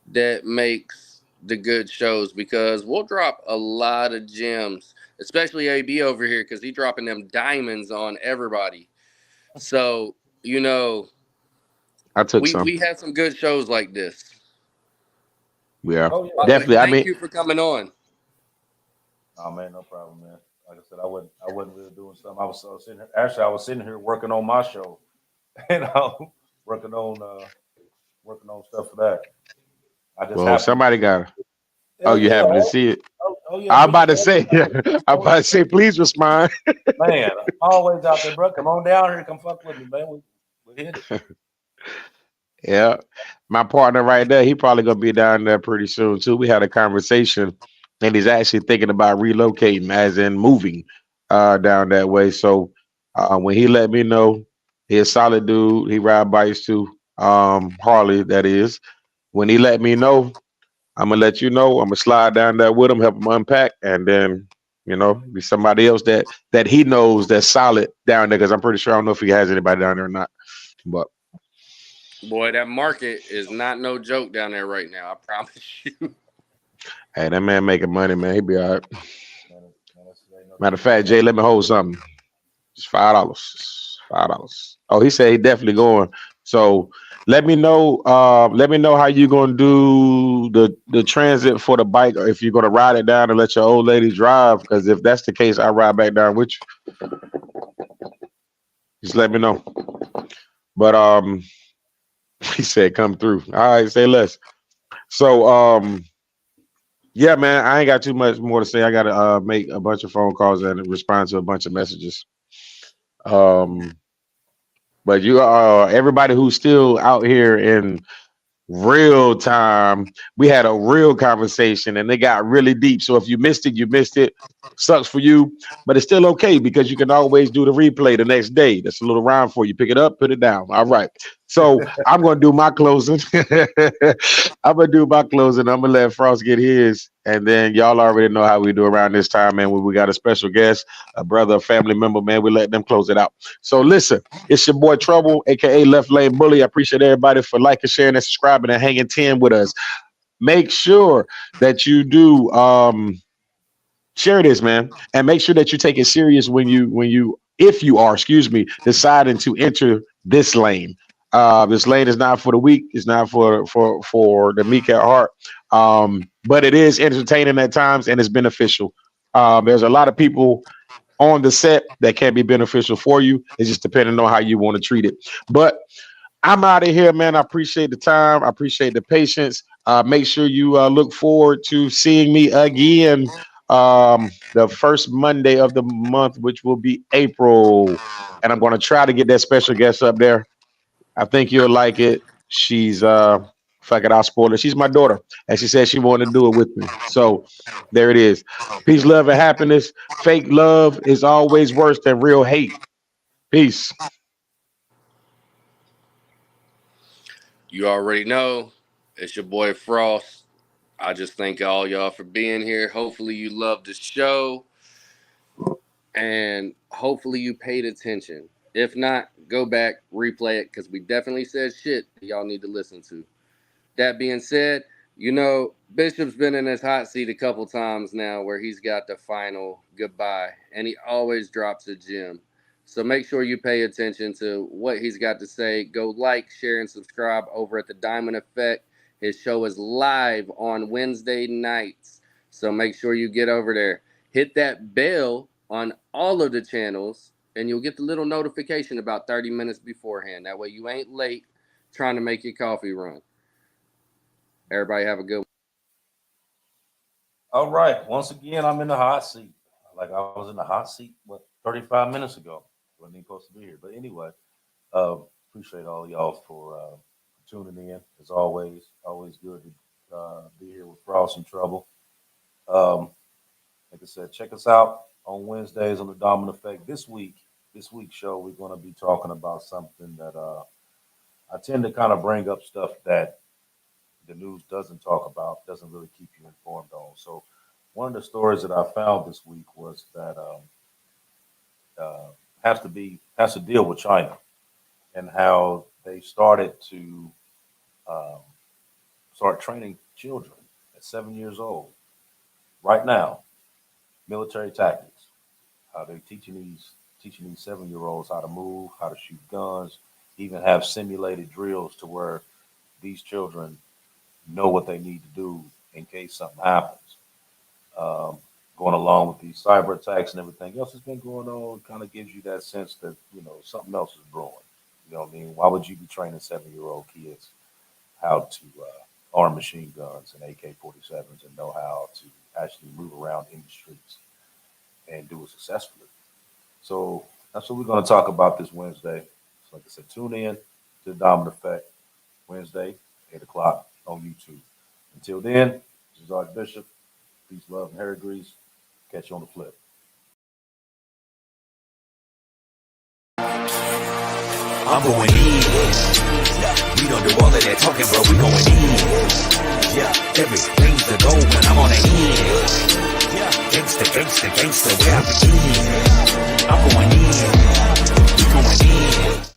that makes the good shows, because we'll drop a lot of gems, especially AB over here, because he's dropping them diamonds on everybody. So, you know, I took some. We have some good shows like this. Yeah, Oh, yeah. definitely. Thank you for coming on. Oh man, no problem, man. Like I said, I wasn't really doing something. I was sitting here. Actually, I was sitting here working on my show, and working on stuff for that. Somebody got it. Oh, you happen to see it? Oh yeah. I'm about to say, please respond. Man, I'm always out there, bro. Come on down here, come fuck with me, man. We hit it. Yeah, my partner right there, he probably gonna be down there pretty soon too. We had a conversation, and he's actually thinking about relocating, as in moving down that way. So when he let me know, he's a solid dude. He ride bikes too, Harley, that is. When he let me know, I'm gonna let you know. I'm gonna slide down there with him, help him unpack, and then be somebody else that he knows that's solid down there. Because I'm pretty sure, I don't know if he has anybody down there or not, but. Boy, that market is not no joke down there right now. I promise you. Hey, that man making money, man. He be all right. Ain't no Matter of fact, Jay, let me hold something. It's $5. $5. Oh, he said he definitely going. So let me know. Let me know how you gonna do the transit for the bike, or if you're gonna ride it down and let your old lady drive. Because if that's the case, I'll ride back down with you. Just let me know. But he said come through. All right, say less. So yeah, man, I ain't got too much more to say. I gotta make a bunch of phone calls and respond to a bunch of messages. But you everybody who's still out here in real time, we had a real conversation and it got really deep. So if you missed it, you missed it. Sucks for you, but it's still okay because you can always do the replay the next day. That's a little round for you. Pick it up, put it down. All right. So I'm gonna do my closing. I'm gonna do my closing. I'm gonna let Frost get his, and then y'all already know how we do around this time, man. When we got a special guest, a brother, a family member, man, we let them close it out. So listen, it's your boy Trouble, aka Left Lane Bully. I appreciate everybody for liking, sharing, and subscribing and hanging 10 with us. Make sure that you do share this, man, and make sure that you take it serious if you are, deciding to enter this lane. This lane is not for the weak. It's not for the meek at heart. But it is entertaining at times and it's beneficial. There's a lot of people on the set that can be beneficial for you. It's just depending on how you want to treat it. But I'm out of here, man. I appreciate the time. I appreciate the patience. Make sure you look forward to seeing me again the first Monday of the month, which will be April. And I'm going to try to get that special guest up there. I think you'll like it. She's fuck it, I'll spoil it. She's my daughter, and she said she wanted to do it with me. So there it is. Peace, love, and happiness. Fake love is always worse than real hate. Peace. You already know. It's your boy Frost. I just thank all y'all for being here. Hopefully you loved the show. And hopefully you paid attention. If not, go back, replay it, because we definitely said shit that y'all need to listen to. That being said, you know, Bishop's been in his hot seat a couple times now where he's got the final goodbye, and he always drops a gem. So make sure you pay attention to what he's got to say. Go like, share, and subscribe over at the Diamond Effect. His show is live on Wednesday nights. So make sure you get over there. Hit that bell on all of the channels, and you'll get the little notification about 30 minutes beforehand. That way you ain't late trying to make your coffee run. Everybody have a good one. All right. Once again, I'm in the hot seat. Like I was in the hot seat, 35 minutes ago. Wasn't even supposed to be here. But anyway, appreciate all y'all for tuning in. As always good to be here with Frost and Trouble. Like I said, check us out on Wednesdays on the Diamond Effect. This week's show, we're going to be talking about something that I tend to kind of bring up stuff that the news doesn't talk about, doesn't really keep you informed on. So one of the stories that I found this week was that has to deal with China and how they started to start training children at 7 years old. Right now, military tactics, how they're teaching these 7-year-olds how to move, how to shoot guns, even have simulated drills to where these children know what they need to do in case something happens. Going along with these cyber attacks and everything else that's been going on, kind of gives you that sense that, you know, something else is brewing. You know what I mean? Why would you be training 7-year-old kids how to arm machine guns and AK-47s and know how to actually move around in the streets and do it successfully? So that's what we're going to talk about this Wednesday. So like I said, tune in to the Diamond Effect Wednesday, 8 o'clock on YouTube. Until then, this is Archbishop. Peace, love, and hair grease. Catch you on the flip. I'm going in. We don't do all of that talking, bro. We going in. Yeah, everything's the goal when I'm on the end. Gangsta, gangsta, gangsta, where I begin. I'm going in. We going in.